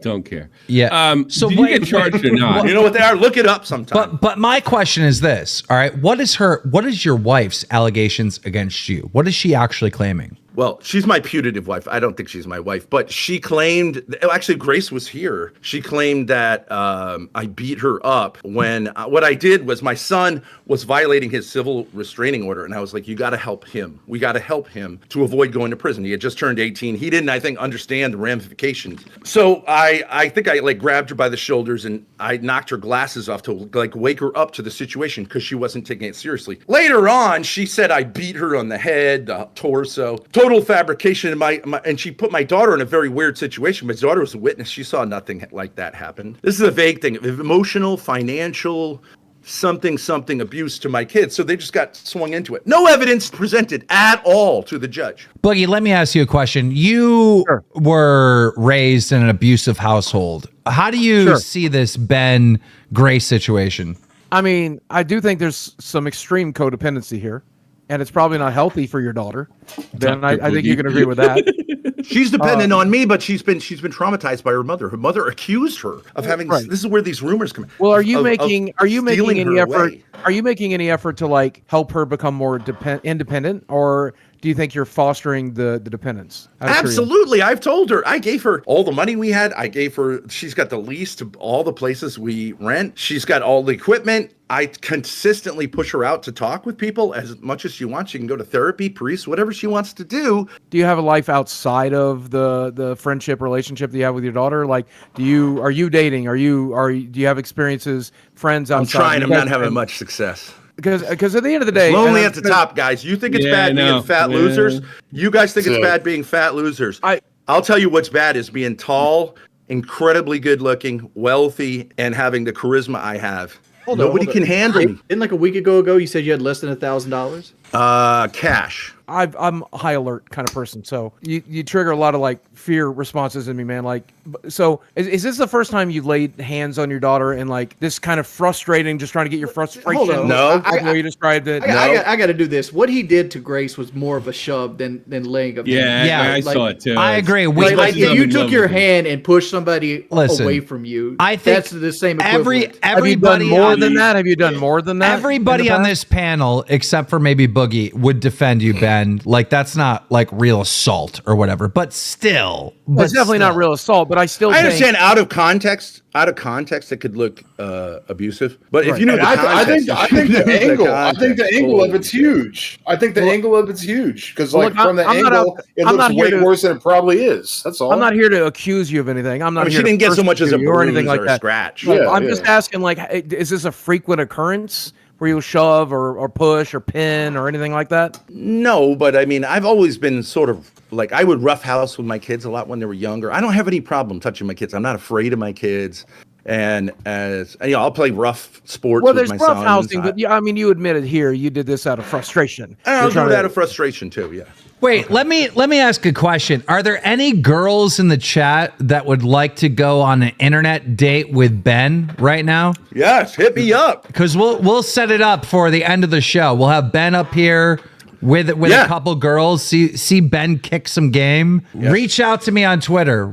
Don't care. Yeah. So did you get charged or not? You know what they are? Look it up sometime. But my question is this. All right. What is your wife's allegations against you? What is she actually claiming? Well, she's my putative wife. I don't think she's my wife, but she claimed, actually Grace was here. She claimed that I beat her up when what I did was my son was violating his civil restraining order. And I was like, you got to help him. We got to help him to avoid going to prison. He had just turned 18. He didn't, I think, understand the ramifications. So I think I like grabbed her by the shoulders and I knocked her glasses off to like wake her up to the situation because she wasn't taking it seriously. Later on, she said I beat her on the head, the torso. Total fabrication. And she put my daughter in a very weird situation. My daughter was a witness. She saw nothing like that happen. This is a vague thing. Emotional, financial, something abuse to my kids. So they just got swung into it. No evidence presented at all to the judge. Boogie, let me ask you a question. You were raised in an abusive household. How do you see this Ben Grace situation? I mean, I do think there's some extreme codependency here, and it's probably not healthy for your daughter. Ben, I think you can agree with that. She's dependent on me, but she's been traumatized by her mother. Her mother accused her of having. This is where these rumors come. Well, are you making any effort? Are you making any effort to like help her become more independent, or do you think you're fostering the dependence? Absolutely. I've told her. I gave her all the money we had. I gave her. She's got the lease to all the places we rent. She's got all the equipment. I consistently push her out to talk with people as much as she wants. She can go to therapy, priests, whatever she wants to do. Do you have a life outside of the friendship relationship that you have with your daughter? Like, are you dating? Do you have experiences, friends outside? I'm trying. I'm not having much success. Because at the end of the day, it's lonely at the top, guys. You think it's bad being fat losers? You guys think it's bad being fat losers? I'll tell you what's bad is being tall, incredibly good looking, wealthy, and having the charisma I have. Nobody can handle me. Didn't like a week ago you said you had less than $1,000? Cash. I'm a high alert kind of person, so you trigger a lot of like fear responses in me, man. Like, so is this the first time you laid hands on your daughter and like this kind of frustrating, just trying to get your frustration? No, the way you described it. I got to do this. What he did to Grace was more of a shove than laying of hands. Yeah, I saw it too. I agree. Like if you took your hand and pushed somebody away from you, I think that's the same equivalent. Everybody more than that. Have you done more than that? Everybody on this panel, except for maybe Boogie, would defend you, Ben. Like that's not like real assault or whatever, but still. It's definitely not real assault, but I understand out of context it could look abusive. But if you know the context, I think the angle of it's huge. I think the angle of it's huge because from the angle it looks way worse than it probably is. That's all. I'm not here to accuse you of anything. I'm not. She didn't get so much as a bruise or anything like that. Scratch. I'm just asking, like, is this a frequent occurrence where you'll shove or push or pin or anything like that? No, but I mean, I've always been sort of like, I would roughhouse with my kids a lot when they were younger. I don't have any problem touching my kids. I'm not afraid of my kids. And I'll play rough sports with my son. Well, there's roughhousing, but I mean, you admitted here you did this out of frustration. And I'll do it out of frustration too, yeah. Wait, let me ask a question. Are there any girls in the chat that would like to go on an internet date with Ben right now? Yes, hit me up. Because we'll set it up for the end of the show. We'll have Ben up here with a couple girls. See Ben kick some game. Yes. Reach out to me on Twitter.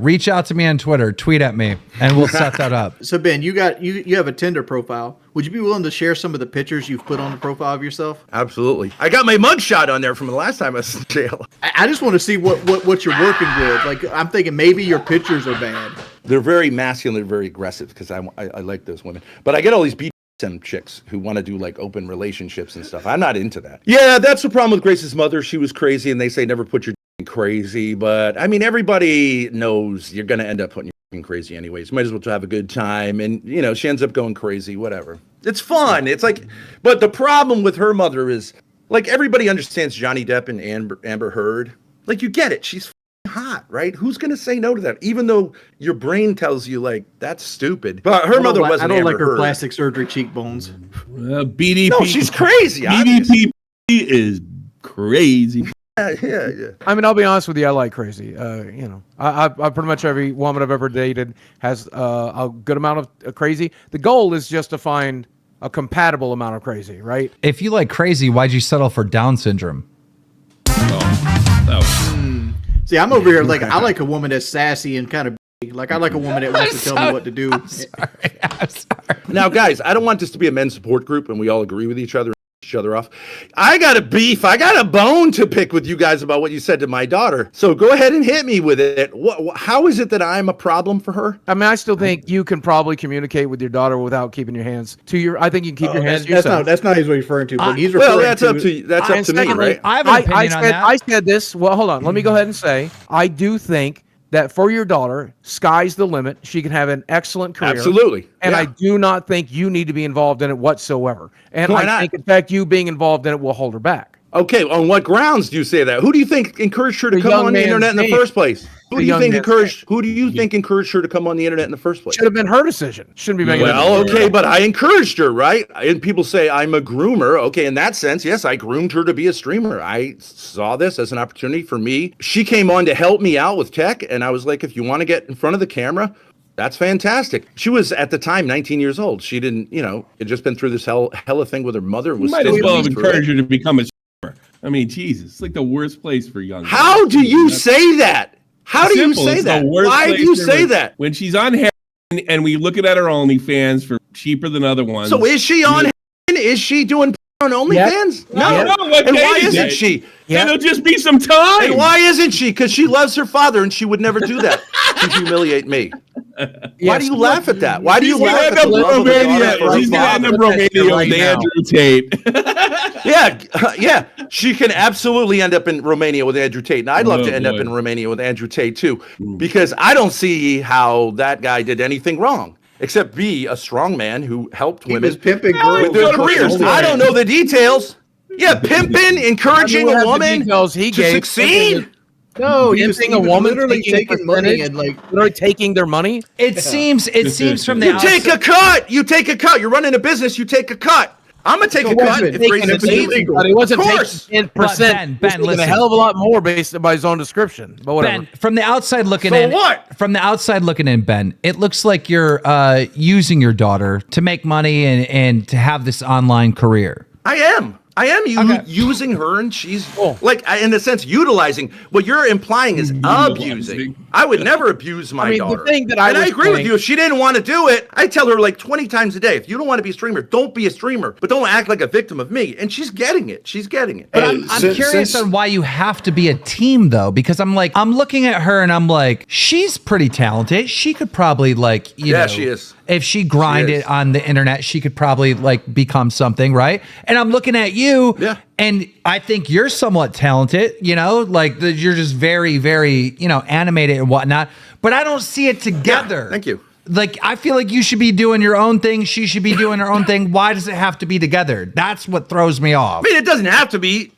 Tweet at me, and we'll set that up. So Ben, you have a Tinder profile. Would you be willing to share some of the pictures you've put on the profile of yourself? Absolutely. I got my mugshot on there from the last time I was in jail. I just want to see what you're working with. Like, I'm thinking maybe your pictures are bad. They're very masculine, very aggressive because I like those women. But I get all these BDSM chicks who want to do like open relationships and stuff. I'm not into that. Yeah, that's the problem with Grace's mother. She was crazy, and they say never put your crazy. But I mean, everybody knows you're going to end up putting your crazy anyways. Might as well have a good time. And, she ends up going crazy, whatever. It's fun. It's like, but the problem with her mother is, like, everybody understands Johnny Depp and Amber Heard. Like, you get it. She's hot. right? Who's going to say no to that? Even though your brain tells you like that's stupid. But her mother wasn't. I don't like her Heard. plastic surgery cheekbones. BDP. No, she's crazy. BDP is crazy. Yeah. I mean, I'll be honest with you. I like crazy. You know, I pretty much every woman I've ever dated has a good amount of crazy. The goal is just to find a compatible amount of crazy, right? If you like crazy, why'd you settle for Down syndrome? See, I'm over here like I like a woman that's sassy and kind of like I like a woman that wants to tell me what to do. I'm sorry. Now, guys, I don't want this to be a men's support group and we all agree with each other. Each other off. I got a beef. I got a bone to pick with you guys about what you said to my daughter. So go ahead and hit me with it. How is it that I'm a problem for her? I mean, I still think you can probably communicate with your daughter without keeping your hands to your. I think you can keep your hands to yourself. That's not what he's referring to. But he's referring that's to, up to that's up to me, right? I have an opinion on that. I said this. Well, hold on. Let me go ahead and say I do think that for your daughter, sky's the limit. She can have an excellent career. Absolutely. And yeah. I do not think you need to be involved in it whatsoever. And Why I not? think, in fact, you being involved in it will hold her back. Okay, on what grounds do you say that? Who do you think encouraged her to The come young on the man's internet in the man. first place? Who The do you young think man's encouraged? Who do you think encouraged her to come on the internet in the first place? Should have been her decision. Shouldn't be making. Well, okay, but I encouraged her, right? And people say I'm a groomer. Okay, in that sense, yes, I groomed her to be a streamer. I saw this as an opportunity for me. She came on to help me out with tech, and I was like, if you want to get in front of the camera, that's fantastic. She was at the time 19 years old. She didn't, had just been through this hella thing with her mother. You might as well have encouraged her to become a streamer. I mean, Jesus, it's like the worst place for young. How do you say that? How do you say that? Why do you say that? When she's on heroin and we look at her OnlyFans for cheaper than other ones. So is she on heroin? Is she doing on OnlyFans? Yep. No. And why isn't she? Then it'll just be some time. And why isn't she? Because she loves her father and she would never do that to humiliate me. Why do you laugh at that? Why do you laugh at the love of the daughter? She's going to end up Romania with Andrew Tate. Yeah. She can absolutely end up in Romania with Andrew Tate. And I'd love to end up in Romania with Andrew Tate too, because I don't see how that guy did anything wrong. Except be a strong man who helped women was pimping girls with their careers. I don't know the details. Yeah, pimping, encouraging a woman to succeed. No, he was a woman literally taking money and like literally taking their money. It seems from the You take a cut. You take a cut. You're running a business. You take a cut. I'm gonna take a cut if Grace succeeds. But he wasn't Of course. taking 10%. Ben, He was taking a hell of a lot more based by his own description. But whatever. Ben, from the outside looking So in, what? From the outside looking in, Ben, it looks like you're using your daughter to make money and to have this online career. I am using her, and she's in a sense, utilizing. What you're implying is abusing. I would never abuse my daughter. The thing that I agree with you. If she didn't want to do it, I tell her like 20 times a day, if you don't want to be a streamer, don't be a streamer, but don't act like a victim of me. And she's getting it. But I'm curious on why you have to be a team though, because I'm looking at her and I'm like, she's pretty talented. She could probably she is. If she grinded on the internet, she could probably become something, right? And I'm looking at you, and I think you're somewhat talented, you're just very, very, animated and whatnot, but I don't see it together. Yeah, thank you. I feel like you should be doing your own thing. She should be doing her own thing. Why does it have to be together? That's what throws me off. I mean, it doesn't have to be.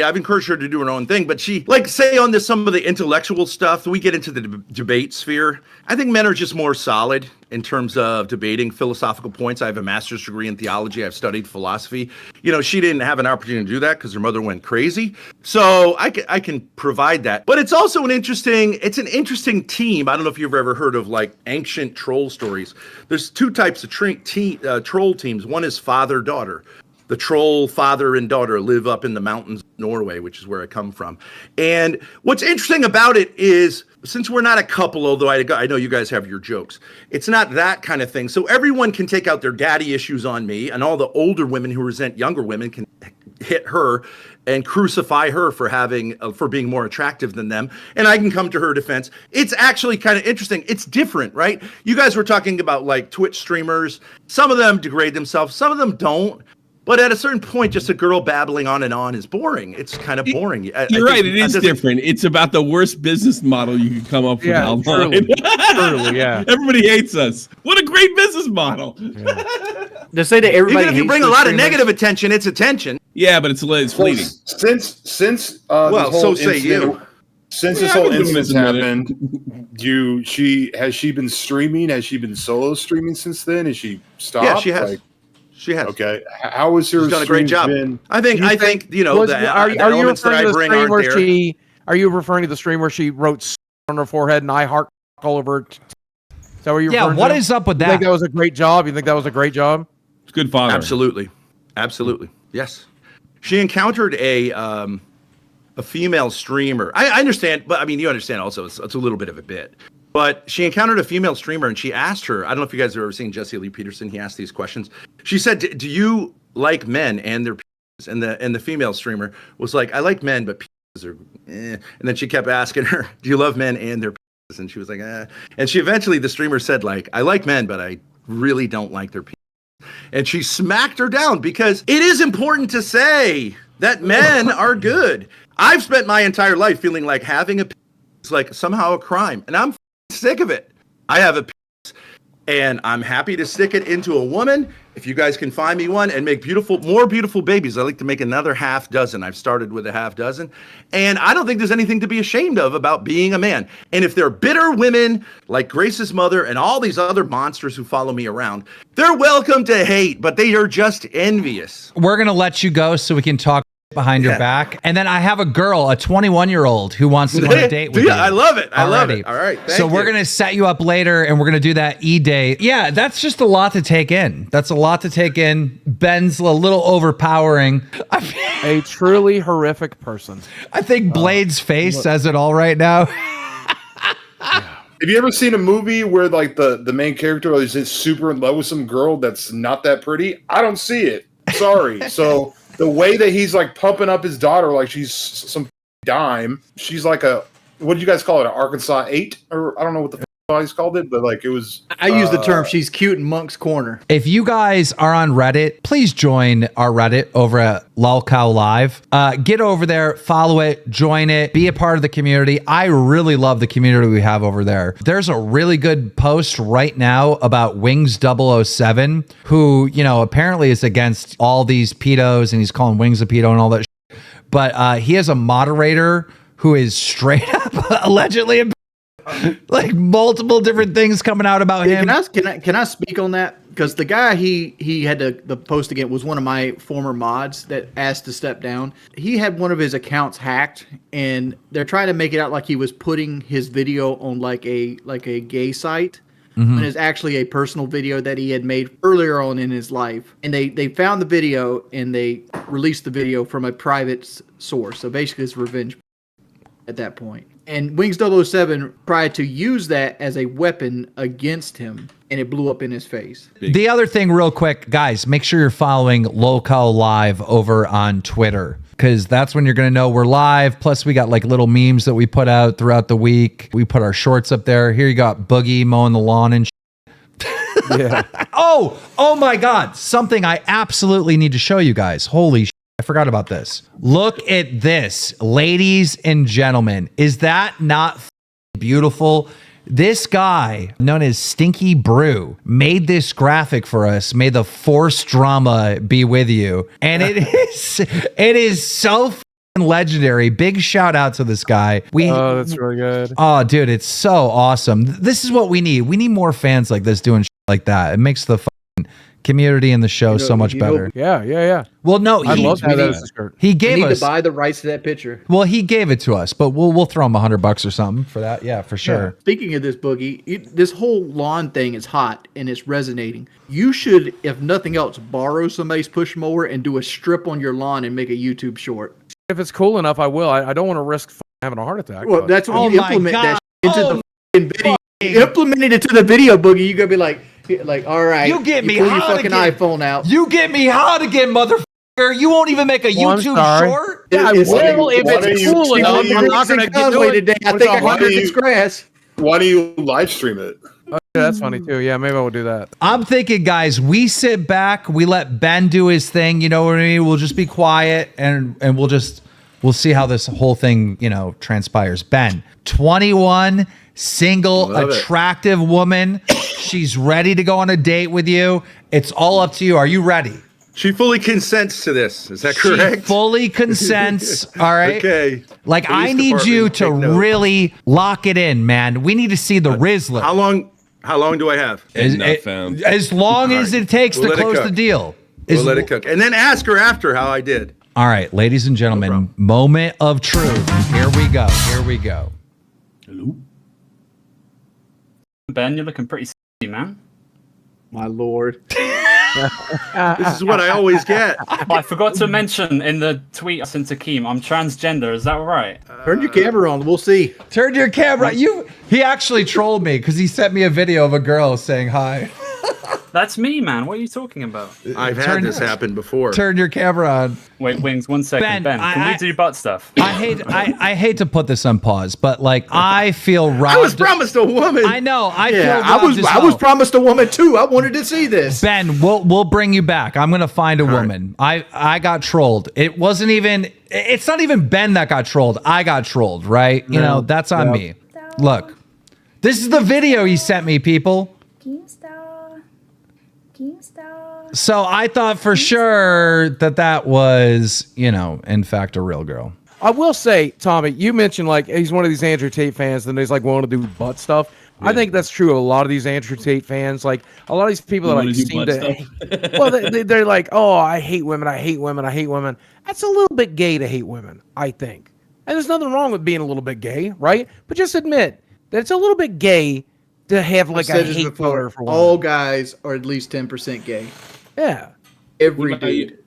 I've encouraged her to do her own thing, but she, say on some of the intellectual stuff, we get into the debate sphere. I think men are just more solid in terms of debating philosophical points. I have a master's degree in theology. I've studied philosophy. She didn't have an opportunity to do that because her mother went crazy. So I can provide that. But it's also an interesting team. I don't know if you've ever heard of ancient troll stories. There's two types of troll teams. One is father-daughter. The troll father and daughter live up in the mountains of Norway, which is where I come from. And what's interesting about it is, since we're not a couple, although I know you guys have your jokes, it's not that kind of thing. So everyone can take out their daddy issues on me, and all the older women who resent younger women can hit her and crucify her for being more attractive than them. And I can come to her defense. It's actually kind of interesting. It's different, right? You guys were talking about Twitch streamers. Some of them degrade themselves. Some of them don't. But at a certain point, just a girl babbling on and on is boring. It's kind of boring. You're right. It is different. It's about the worst business model you can come up with online. Truly, yeah. Everybody hates us. What a great business model. Yeah. They say that everybody. Even if you bring a lot of negative attention, it's attention. Yeah, but it's fleeting. Since so say you. Since this I've whole been doing incident this a minute. happened, has she been streaming? Has she been solo streaming since then? Has she stopped? Yeah, she has. Like, She has. okay. How has her She's done a great streams job. been? I think the Are you elements that referring I to the bring stream aren't where there. are you referring to the stream where she wrote on her forehead and I heart all over? Is that what you're Yeah, referring what to? is up with You think that? that was a great job? You think that was a great job? It's good father. Absolutely. Yes. She encountered a female streamer. I understand, but I mean, you understand also it's a little bit of a bit. But she encountered a female streamer and she asked her, I don't know if you guys have ever seen Jesse Lee Peterson. He asked these questions. She said, do you like men and their penises? And the female streamer was like, I like men, but penises are eh. And then she kept asking her, do you love men and their penises? And she was like, eh. And she eventually, the streamer said, like, I like men, but I really don't like their penises. And she smacked her down because it is important to say that men are good. I've spent my entire life feeling like having a penis is like somehow a crime, and I'm sick of it. I have a penis, and I'm happy to stick it into a woman. If you guys can find me one and make more beautiful babies, I like to make another half dozen. I've started with a half dozen, and I don't think there's anything to be ashamed of about being a man. And if they're bitter women like Grace's mother and all these other monsters who follow me around, they're welcome to hate, but they are just envious. We're going to let you go so we can talk behind your back. And then I have a girl, a 21-year-old who wants to go on a date with you. I love it. I love Alrighty. it. All right. So we're going to set you up later and we're going to do that E-Day. Yeah, that's just a lot to take in. That's a lot to take in. Ben's a little overpowering. A truly horrific person. I think Blade's face says it all right now. Have you ever seen a movie where like the main character is just super in love with some girl that's not that pretty? I don't see it. Sorry. So the way that he's like pumping up his daughter like she's some dime, she's like what do you guys call it? An Arkansas 8? Or I don't know what the he's called it, but like it was. I use the term she's cute in Monk's Corner. If you guys are on Reddit, please join our Reddit over at Lolcow Live. Get over there, follow it, join it, be a part of the community. I really love the community we have over there. There's a really good post right now about Wings 007, who, apparently is against all these pedos and he's calling Wings a pedo and all that shit. But he has a moderator who is straight up allegedly a like multiple different things coming out about him. Can I speak on that? Because the guy he had the post again was one of my former mods that asked to step down. He had one of his accounts hacked, and they're trying to make it out like he was putting his video on like a gay site. Mm-hmm. And it's actually a personal video that he had made earlier on in his life. And they found the video and they released the video from a private source. So basically it's revenge at that point. And Wings 007 tried to use that as a weapon against him, and it blew up in his face. The other thing, real quick, guys, make sure you're following Lolcow Live over on Twitter, because that's when you're going to know we're live. Plus, we got like little memes that we put out throughout the week. We put our shorts up there. Here you got Boogie mowing the lawn and Yeah. Oh my God. Something I absolutely need to show you guys. Holy I forgot about this. Look at this, ladies and gentlemen. Is that not beautiful? This guy, known as Stinky Brew, made this graphic for us. May the force drama be with you. And it is so legendary. Big shout out to this guy. Oh, that's really good. Oh, dude, it's so awesome. This is what we need. We need more fans like this doing shit like that. It makes the community and the show so much better. Yeah. Well, no, I love that as a skirt. He gave you need us to buy the rights to that picture. Well, he gave it to us, but we'll throw him $100 or something for that. Yeah, for sure. Yeah. Speaking of this, Boogie, this whole lawn thing is hot and it's resonating. You should, if nothing else, borrow somebody's push mower and do a strip on your lawn and make a YouTube short. If it's cool enough, I will. I don't want to risk having a heart attack. Well, but. that's when you implement that into the video. Implement Implement it into the video, Boogie. You're gonna be like, all right. You get me pull your hot fucking again. iPhone out. You get me hot again, motherfucker. You won't even make a YouTube short. Yeah, I will if why don't it's you- cool enough. I'm not going to do it. today. I think I can do this grass. Why do you live stream it? Yeah, that's funny too. Yeah, maybe I will do that. I'm thinking, guys, we sit back, we let Ben do his thing. You know what I mean? We'll just be quiet and we'll see how this whole thing, transpires. Ben, 21, single, Love it. attractive woman. She's ready to go on a date with you. It's all up to you. Are you ready? She fully consents to this. Is that She correct? fully consents. All right. Okay. Like, Police I need you department, to take note. really lock it in, man. We need to see the Rizzler. How long do I have? As long as it takes We'll to let it close cook. the deal. We'll let it cook. And then ask her after how I did. All right, ladies and gentlemen, moment of truth. Here we go. Here we go. Hello. Ben, you're looking pretty sexy, man. My lord. This is what I always get. I forgot to mention in the tweet I sent to Keem, I'm transgender. Is that right? Turn your camera on. We'll see. Turn your camera. He actually trolled me because he sent me a video of a girl saying hi. That's me, man. What are you talking about? I've had this happen before. Turn your camera on. Wait, Wings, 1 second. Ben, can we do butt stuff? I hate to put this on pause, but like I feel robbed. I was promised a woman. I know. I feel Yeah, robbed as I well. was promised a woman too. I wanted to see this. Ben, we'll bring you back. I'm gonna find a woman. I got trolled. It wasn't even. It's not even Ben that got trolled. I got trolled. Right? You know that's on me. Look, this is the video he sent me, people. So I thought for sure that was, in fact, a real girl. I will say, Tommy, you mentioned like he's one of these Andrew Tate fans, and he's like wanting to do butt stuff. Yeah. I think that's true of a lot of these Andrew Tate fans. Like a lot of these people that like seem to, well, they're like, oh, I hate women, I hate women, I hate women. That's a little bit gay to hate women, I think. And there's nothing wrong with being a little bit gay, right? But just admit that it's a little bit gay to have like a hate voter for women. All guys are at least 10% gay. Yeah. Every dude.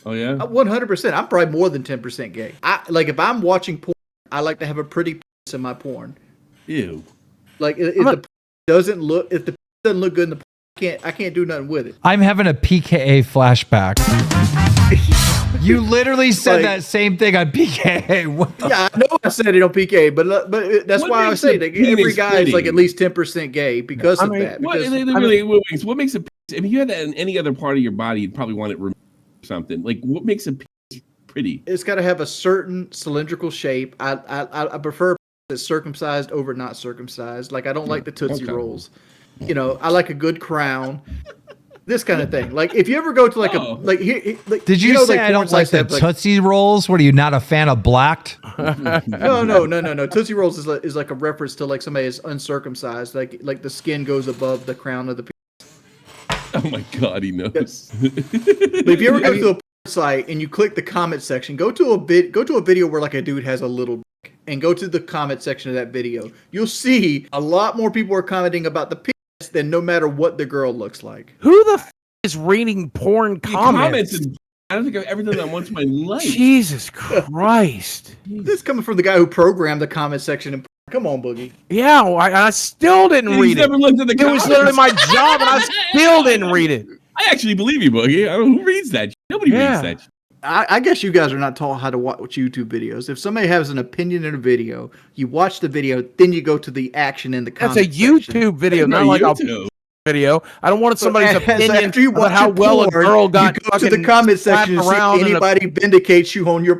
Oh yeah. 100%. I'm probably more than 10% gay. If I'm watching porn, I like to have a pretty penis in my porn. Ew. Like if the doesn't look good in the porn, I can't do nothing with it. I'm having a PKA flashback. You literally said that same thing on PKA. Yeah, I know I said it on PKA, but that's why I say that every guy is like at least 10% gay because of that. What makes a penis? If you had that in any other part of your body, you'd probably want it removed or something. Like, what makes a penis pretty? It's got to have a certain cylindrical shape. I prefer that's circumcised over not circumcised. Like I don't like the Tootsie Rolls. I like a good crown. This kind of thing. Like if you ever go to did you say I don't like the Tootsie Rolls? What are you, not a fan of blacked? No. Tootsie Rolls is like a reference to like somebody is uncircumcised. Like the skin goes above the crown of the. Oh my God, he knows. But if you ever go to a site and you click the comment section, go to a video where like a dude has a little dick, and go to the comment section of that video. You'll see a lot more people are commenting about the penis than no matter what the girl looks like. Who the is reading porn comments? I don't think I've ever done that once in my life. Jesus Christ. This is coming from the guy who programmed the comment section and come on, Boogie. Yeah, I still didn't read it. Never looked at the comments. It was literally my job, and I still didn't read it. I actually believe you, Boogie. I don't know who reads that. Nobody reads that. I guess you guys are not taught how to watch YouTube videos. If somebody has an opinion in a video, you watch the video, then you go to the action in the comments. That's a YouTube video, not like a video. I don't want somebody's opinion about how well a girl got. You go to the comment section and see if anybody vindicates you on your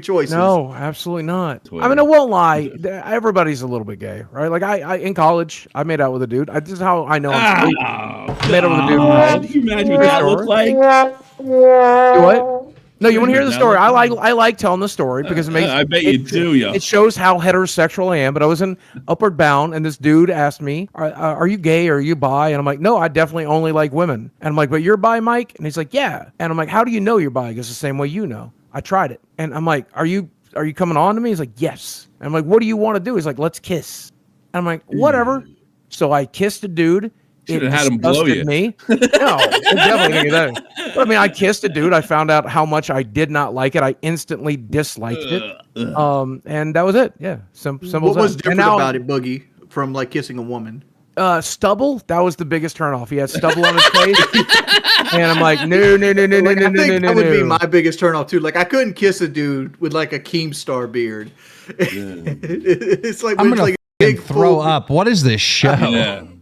choices. No, absolutely not. I mean, I won't lie. Everybody's a little bit gay, right? Like I in college, I made out with a dude. This is how I know I'm straight. I made out with a dude. Can you imagine what that looks like? What? No, you want to hear the story? I like telling the story because it makes. I bet you do, yeah. It shows how heterosexual I am. But I was in Upward Bound, and this dude asked me, "Are you gay or are you bi?" And I'm like, "No, I definitely only like women." And I'm like, "But you're bi, Mike?" And he's like, "Yeah." And I'm like, "How do you know you're bi?" He goes, "The same way you know. I tried it." And I'm like, "Are you coming on to me?" He's like, "Yes." And I'm like, "What do you want to do?" He's like, "Let's kiss." And I'm like, "Whatever." So I kissed a dude. Should have had him blow you. Me. No, definitely didn't get that. But I mean, I kissed a dude. I found out how much I did not like it. I instantly disliked it. And that was it. Yeah, simple. What was different about it, Boogie, from like kissing a woman? Stubble. That was the biggest turnoff. He had stubble on his face, and I'm like, no. I think that would be my biggest turnoff too. Like I couldn't kiss a dude with like a Keemstar beard. It's like I'm gonna throw up. What is this show?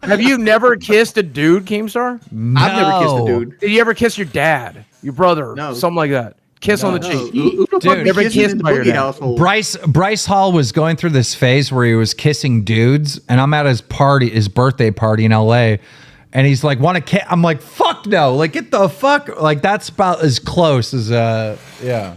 Have you never kissed a dude, Keemstar? No. I've never kissed a dude. Did you ever kiss your dad, your brother, something like that? Kiss on the cheek. Dude, never kissed by your dad. Bryce Hall was going through this phase where he was kissing dudes, and I'm at his birthday party in LA, And he's like, want to kiss? I'm like, fuck no. Like, get the fuck. Like, that's about as close as, yeah.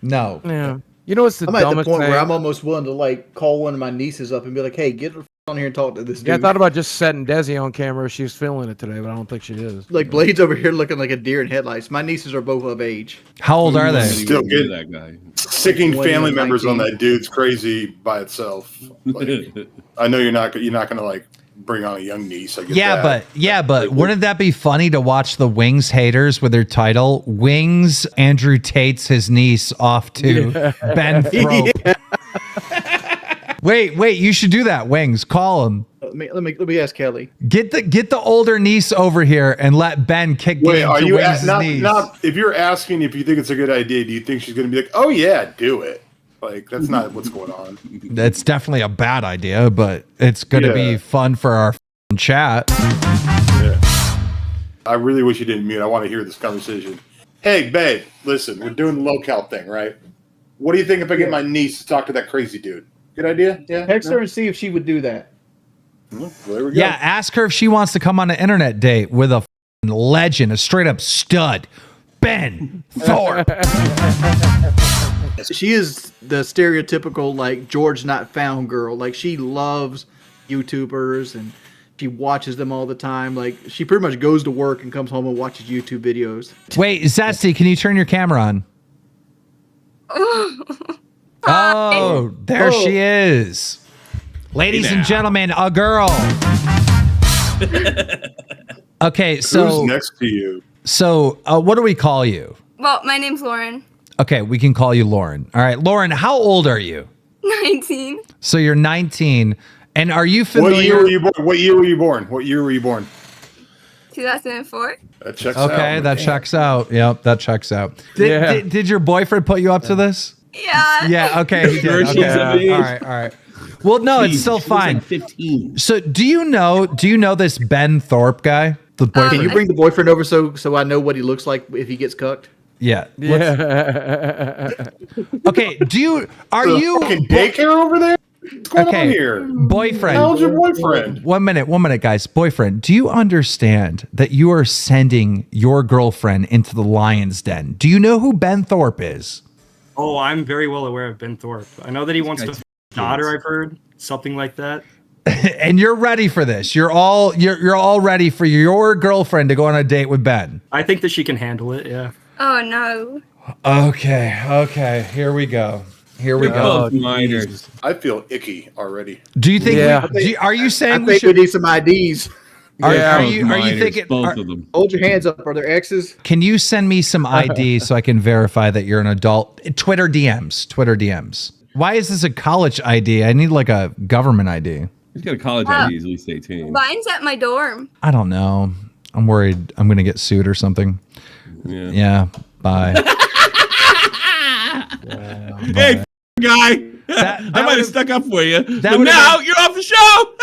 No. Yeah. You know what's the I'm at the dumbest point thing? where I'm almost willing to like call one of my nieces up and be like, "Hey, get on here and talk to this dude." Yeah, I thought about just setting Desi on camera if she was feeling it today, but I don't think she is. Like Blade's over here looking like a deer in headlights. My nieces are both of age. How old are they? Still get that guy. sicking 20 family and members on 19. that dude's crazy by itself. Like, I know you're not gonna like bring on a young niece. I get that. But wouldn't that be funny to watch the Wings haters with their title Wings Andrew Tate's his niece off to Ben Thrope. Wait, you should do that, Wings. Call him. Let me ask Kelly. Get the older niece over here and let Ben kick Wait, game are to you Wings' niece. not if you're asking if you think it's a good idea, do you think she's gonna be like, oh yeah, do it? Like that's not what's going on. That's definitely a bad idea, but it's gonna be fun for our chat. Yeah. I really wish you didn't mute. I want to hear this conversation. Hey, babe, listen, we're doing the Lolcow thing, right? What do you think if I get my niece to talk to that crazy dude? Good idea? Yeah. Text her and see if she would do that. Well, there we go. Yeah, ask her if she wants to come on an internet date with a legend, a straight up stud, Ben Thorpe. She is the stereotypical like George Not Found girl. Like she loves YouTubers and she watches them all the time. Like she pretty much goes to work and comes home and watches YouTube videos. Wait, Zesty, can you turn your camera on? Oh, there she is. Ladies and gentlemen, a girl. Okay, so who's next to you? So, what do we call you? Well, my name's Lauren. Okay, we can call you Lauren. All right, Lauren, how old are you? 19. So you're 19, and are you familiar? What year were you born? What year were you born? 2004. That checks out. Okay, that checks out. Yep, that checks out. Did your boyfriend put you up to this? Yeah. Yeah. Okay. He did. Okay. All right. Well, no, it's still fine. 15. So, do you know this Ben Thorpe guy? The boyfriend. Can you bring the boyfriend over so I know what he looks like if he gets cucked? Yeah. Okay. Are you fucking daycare over there? What's going on here? Boyfriend. How old's your boyfriend? 1 minute, guys. Boyfriend, do you understand that you are sending your girlfriend into the lion's den? Do you know who Ben Thorpe is? Oh, I'm very well aware of Ben Thorpe. I know that he wants to f- daughter. I've heard something like that. And you're ready for this. You're all ready for your girlfriend to go on a date with Ben. I think that she can handle it. Yeah. Oh no. Okay. Here we go. Minors. I feel icky already. Do you think? Are you saying I think we need some IDs. Are you thinking? Both of them. Hold your hands up. Are there X's? Can you send me some ID so I can verify that you're an adult? Twitter DMs. Why is this a college ID? I need like a government ID. He's got a college ID. He's at least 18. Mine's at my dorm. I don't know. I'm worried I'm going to get sued or something. Yeah. Bye. Hey, guy. I might have stuck up for you. But now you're off the show.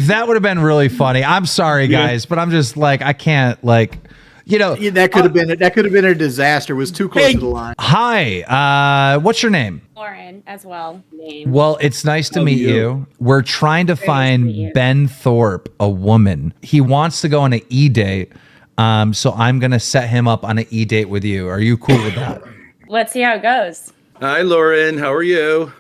That would have been really funny. I'm sorry, guys, but I'm just like, I can't like, that could have been a disaster. It was too close to the line. Hi, what's your name? Lauren as well. Well, it's nice to meet you. We're trying to find Ben Thorpe, a woman. He wants to go on an e-date. So I'm going to set him up on an e-date with you. Are you cool with that? Let's see how it goes. Hi, Lauren. How are you?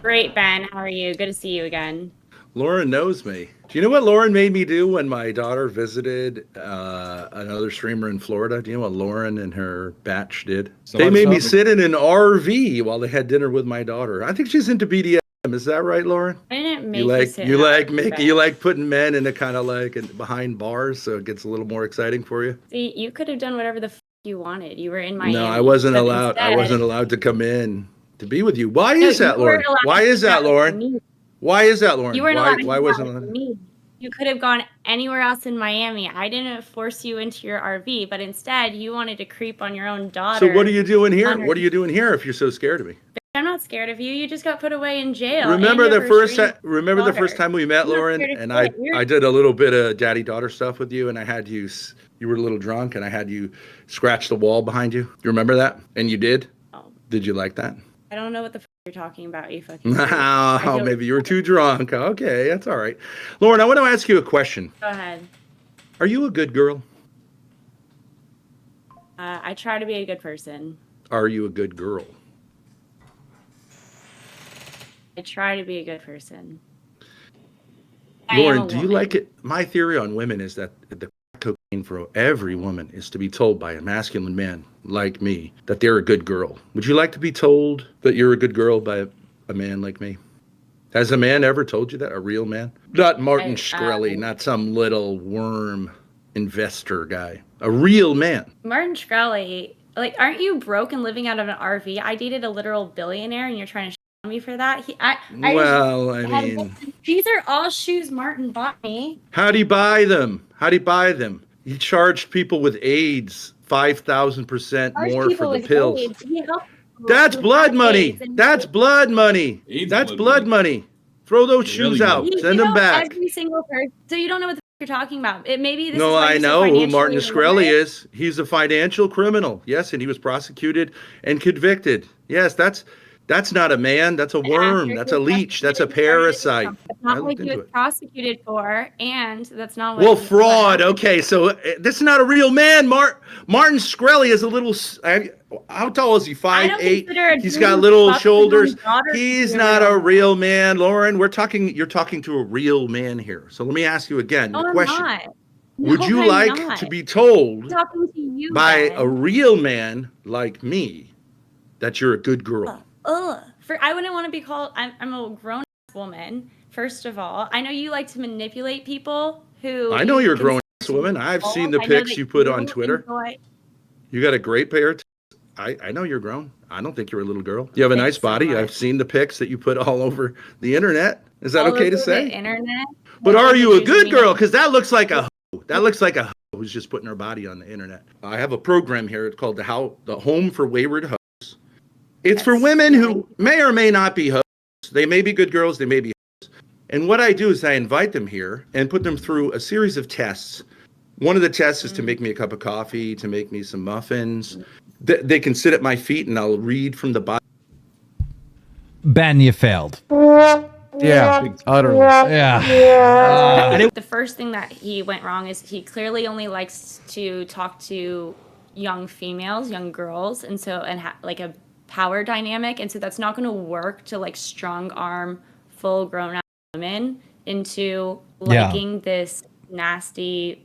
Great, Ben. How are you? Good to see you again. Lauren knows me. Do you know what Lauren made me do when my daughter visited another streamer in Florida? Do you know what Lauren and her batch did? They made me sit in an RV while they had dinner with my daughter. I think she's into BDSM. Is that right, Lauren? I didn't make you like putting men in a kind of like behind bars so it gets a little more exciting for you? See, you could have done whatever the you wanted. You were in Miami. No, I wasn't allowed. I wasn't allowed to come in to be with you. Why is that, Lauren? Why is that, Lauren? Why is that, Lauren? You weren't allowed why wasn't allowed me? You could have gone anywhere else in Miami. I didn't force you into your RV, but instead you wanted to creep on your own daughter. So what are you doing here? What are you doing here if you're so scared of me? I'm not scared of you. You just got put away in jail. Remember the first time we met, Lauren, and I did a little bit of daddy-daughter stuff with you, and I had you. You were a little drunk, and I had you scratch the wall behind you. You remember that? And you did. Oh. Did you like that? I don't know what the you're talking about. You fucking. Oh, maybe you were too drunk. Okay, that's all right. Lauren, I want to ask you a question. Go ahead. Are you a good girl? I try to be a good person. Are you a good girl? I try to be a good person. I am Lauren, a do you woman. like it? My theory on women is that the cocaine for every woman is to be told by a masculine man like me that they're a good girl. Would you like to be told that you're a good girl by a man like me? Has a man ever told you that? A real man? Not Martin Shkreli, not some little worm investor guy. A real man. Martin Shkreli, like, aren't you broke and living out of an RV? I dated a literal billionaire, and you're trying to shit on me for that? These are all shoes Martin bought me. How'd he buy them? How'd he buy them? He charged people with AIDS 5,000% more for the pills. That's blood money. That's blood money. That's blood money. Throw those shoes out. Send them back. Every single person. So you don't know what the you're talking about. Maybe this. No, is why I you're so know who Martin financially Shkreli illiterate. is. He's a financial criminal. Yes, and he was prosecuted and convicted. Yes, that's not a man. That's a worm. That's a leech. That's a parasite. That's not what he was prosecuted for, and that's not what. Well, fraud. Okay, so this is not a real man. Martin Shkreli is a little. How tall is he? 5'8". He's got little shoulders. He's not a real man, Lauren. You're talking to a real man here. So let me ask you again the question. Would you like to be told by a real man like me that you're a good girl? I wouldn't want to be called. I'm a grown woman. First of all, I know you like to manipulate people who. I know you're a grown woman. I've seen the pics you put on Twitter. You got a great pair of. I know you're grown. I don't think you're a little girl. You have a nice body. I've seen the pics that you put all over the internet. Is that okay to say? Internet. But are you a good girl? Because that looks like a hoe. That looks like a hoe who's just putting her body on the internet. I have a program here. It's called the Home for Wayward Hoes. It's for women who may or may not be hoes. They may be good girls. They may be hoes. And what I do is I invite them here and put them through a series of tests. One of the tests is to make me a cup of coffee, to make me some muffins. They can sit at my feet and I'll read from the Bible. Ben, you failed. Yeah, utterly. Yeah. The first thing that he went wrong is he clearly only likes to talk to young females, young girls, and like a power dynamic, and so that's not going to work to like strong arm full grown women into liking this nasty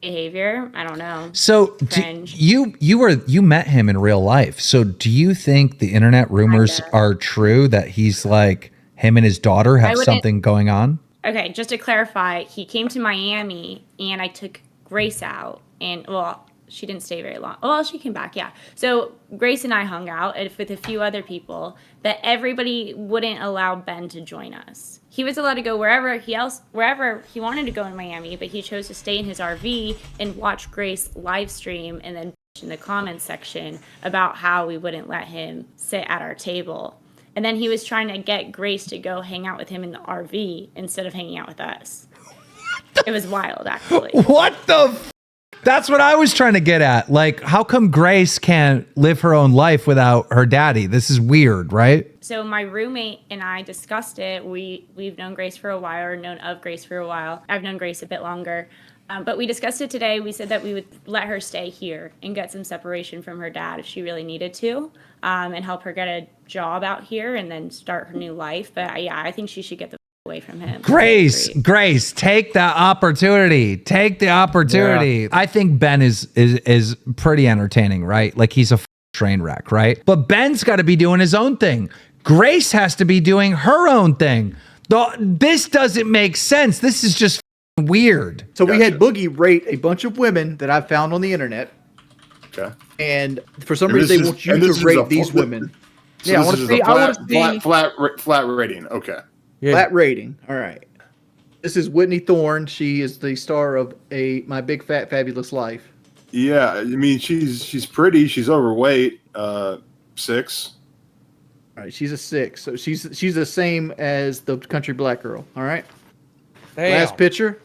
behavior. I don't know. So you met him in real life. So do you think the internet rumors are true that he's like him and his daughter have something going on? Okay, just to clarify, he came to Miami and I took Grace out, and well, she didn't stay very long. Well, she came back, yeah. So Grace and I hung out with a few other people, but everybody wouldn't allow Ben to join us. He was allowed to go wherever he wanted to go in Miami, but he chose to stay in his RV and watch Grace live stream and then in the comments section about how we wouldn't let him sit at our table. And then he was trying to get Grace to go hang out with him in the RV instead of hanging out with us. It was wild, actually. What the That's what I was trying to get at. Like, how come Grace can't live her own life without her daddy? This is weird, right? So my roommate and I discussed it. We've known Grace for a while, or known of Grace for a while. I've known Grace a bit longer. But we discussed it today. We said that we would let her stay here and get some separation from her dad if she really needed to, and help her get a job out here and then start her new life. But yeah, I think she should get the away from him. Grace, take the opportunity. Take the opportunity. Yeah. I think Ben is pretty entertaining, right? Like, he's a train wreck, right? But Ben's got to be doing his own thing. Grace has to be doing her own thing. This doesn't make sense. This is just weird. So we had Boogie rate a bunch of women that I found on the internet. Okay. And for some reason they want you to rate these women. So yeah, I want to see flat rating. Okay. Yeah. Flat rating. All right. This is Whitney Thorne. She is the star of My Big Fat Fabulous Life. Yeah, I mean she's pretty. She's overweight. 6. All right, she's a 6. So she's the same as the country black girl. All right. Damn. Last picture.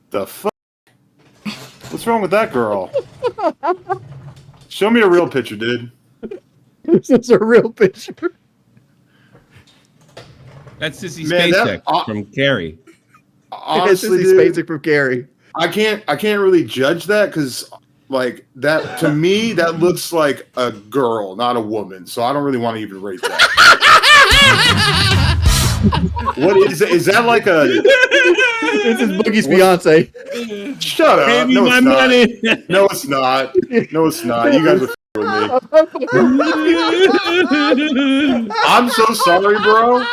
The fuck? What's wrong with that girl? Show me a real picture, dude. This is a real picture. That's Sissy Man, Spacek from Carrie. Honestly, This is basic from Gary. I can't really judge that because like that to me that looks like a girl, not a woman. So I don't really want to even rate that. What is it? Is that like a? This is Boogie's fiance. Shut up! Baby, No, my it's not. money. No, it's not. No, it's not. You guys are with me. I'm so sorry, bro.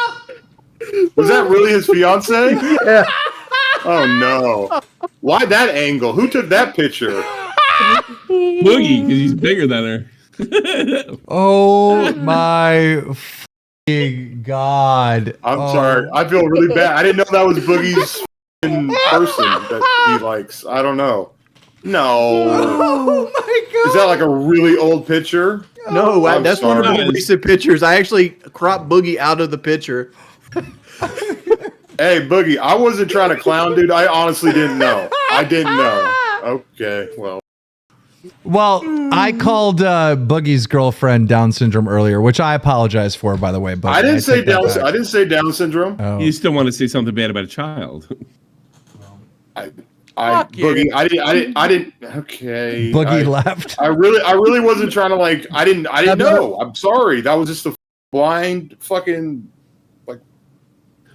Was that really his fiance? Yeah. Oh no! Why that angle? Who took that picture? Boogie, because he's bigger than her. Oh my f***ing God. I'm sorry. I feel really bad. I didn't know that was Boogie's f***ing person that he likes. I don't know. No. Oh my God. Is that like a really old picture? No, I'm that's one of sorry. the recent pictures. I actually cropped Boogie out of the picture. Hey, Boogie, I wasn't trying to clown, dude. I honestly didn't know. I didn't know. Okay, well. Well, I called Boogie's girlfriend Down syndrome earlier, which I apologize for, by the way. Boogie. I didn't say take that Down. back. I didn't say Down syndrome. Oh. You still want to say something bad about a child? Boogie, I didn't. Okay. Boogie left. I really wasn't trying to like. I didn't know. I'm sorry. That was just a blind fucking like.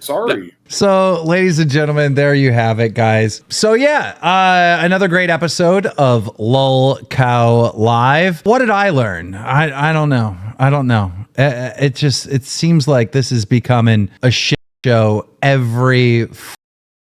Sorry. So, ladies and gentlemen, there you have it, guys. So, yeah, another great episode of Lolcow Live. What did I learn? I don't know. It seems like this is becoming a shit show every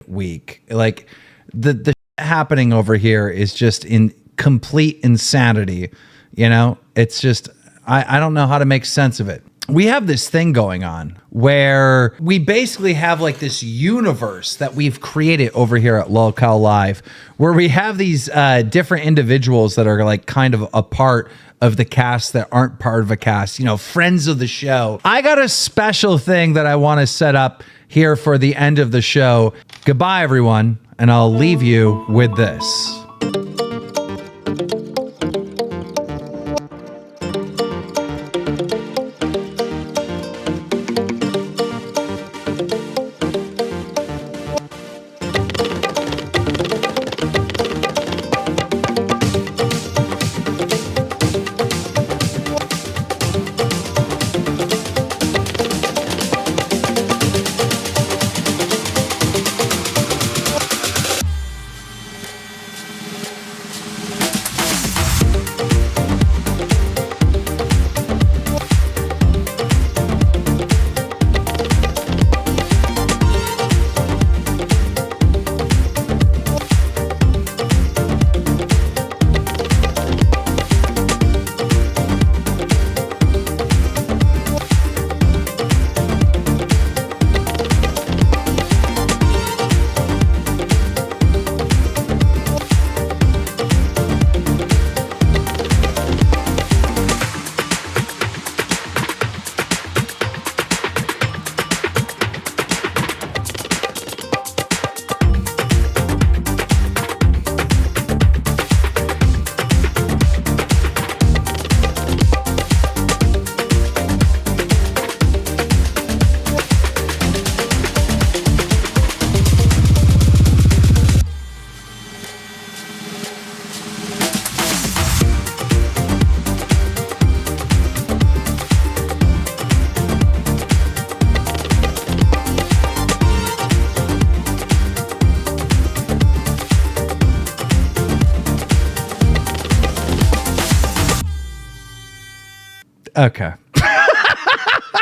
week. Like the shit happening over here is just in complete insanity. You know, it's just I don't know how to make sense of it. We have this thing going on where we basically have like this universe that we've created over here at Lolcow Live, where we have these different individuals that are like kind of a part of the cast that aren't part of a cast, you know, friends of the show. I got a special thing that I want to set up here for the end of the show. Goodbye, everyone, and I'll leave you with this. Okay.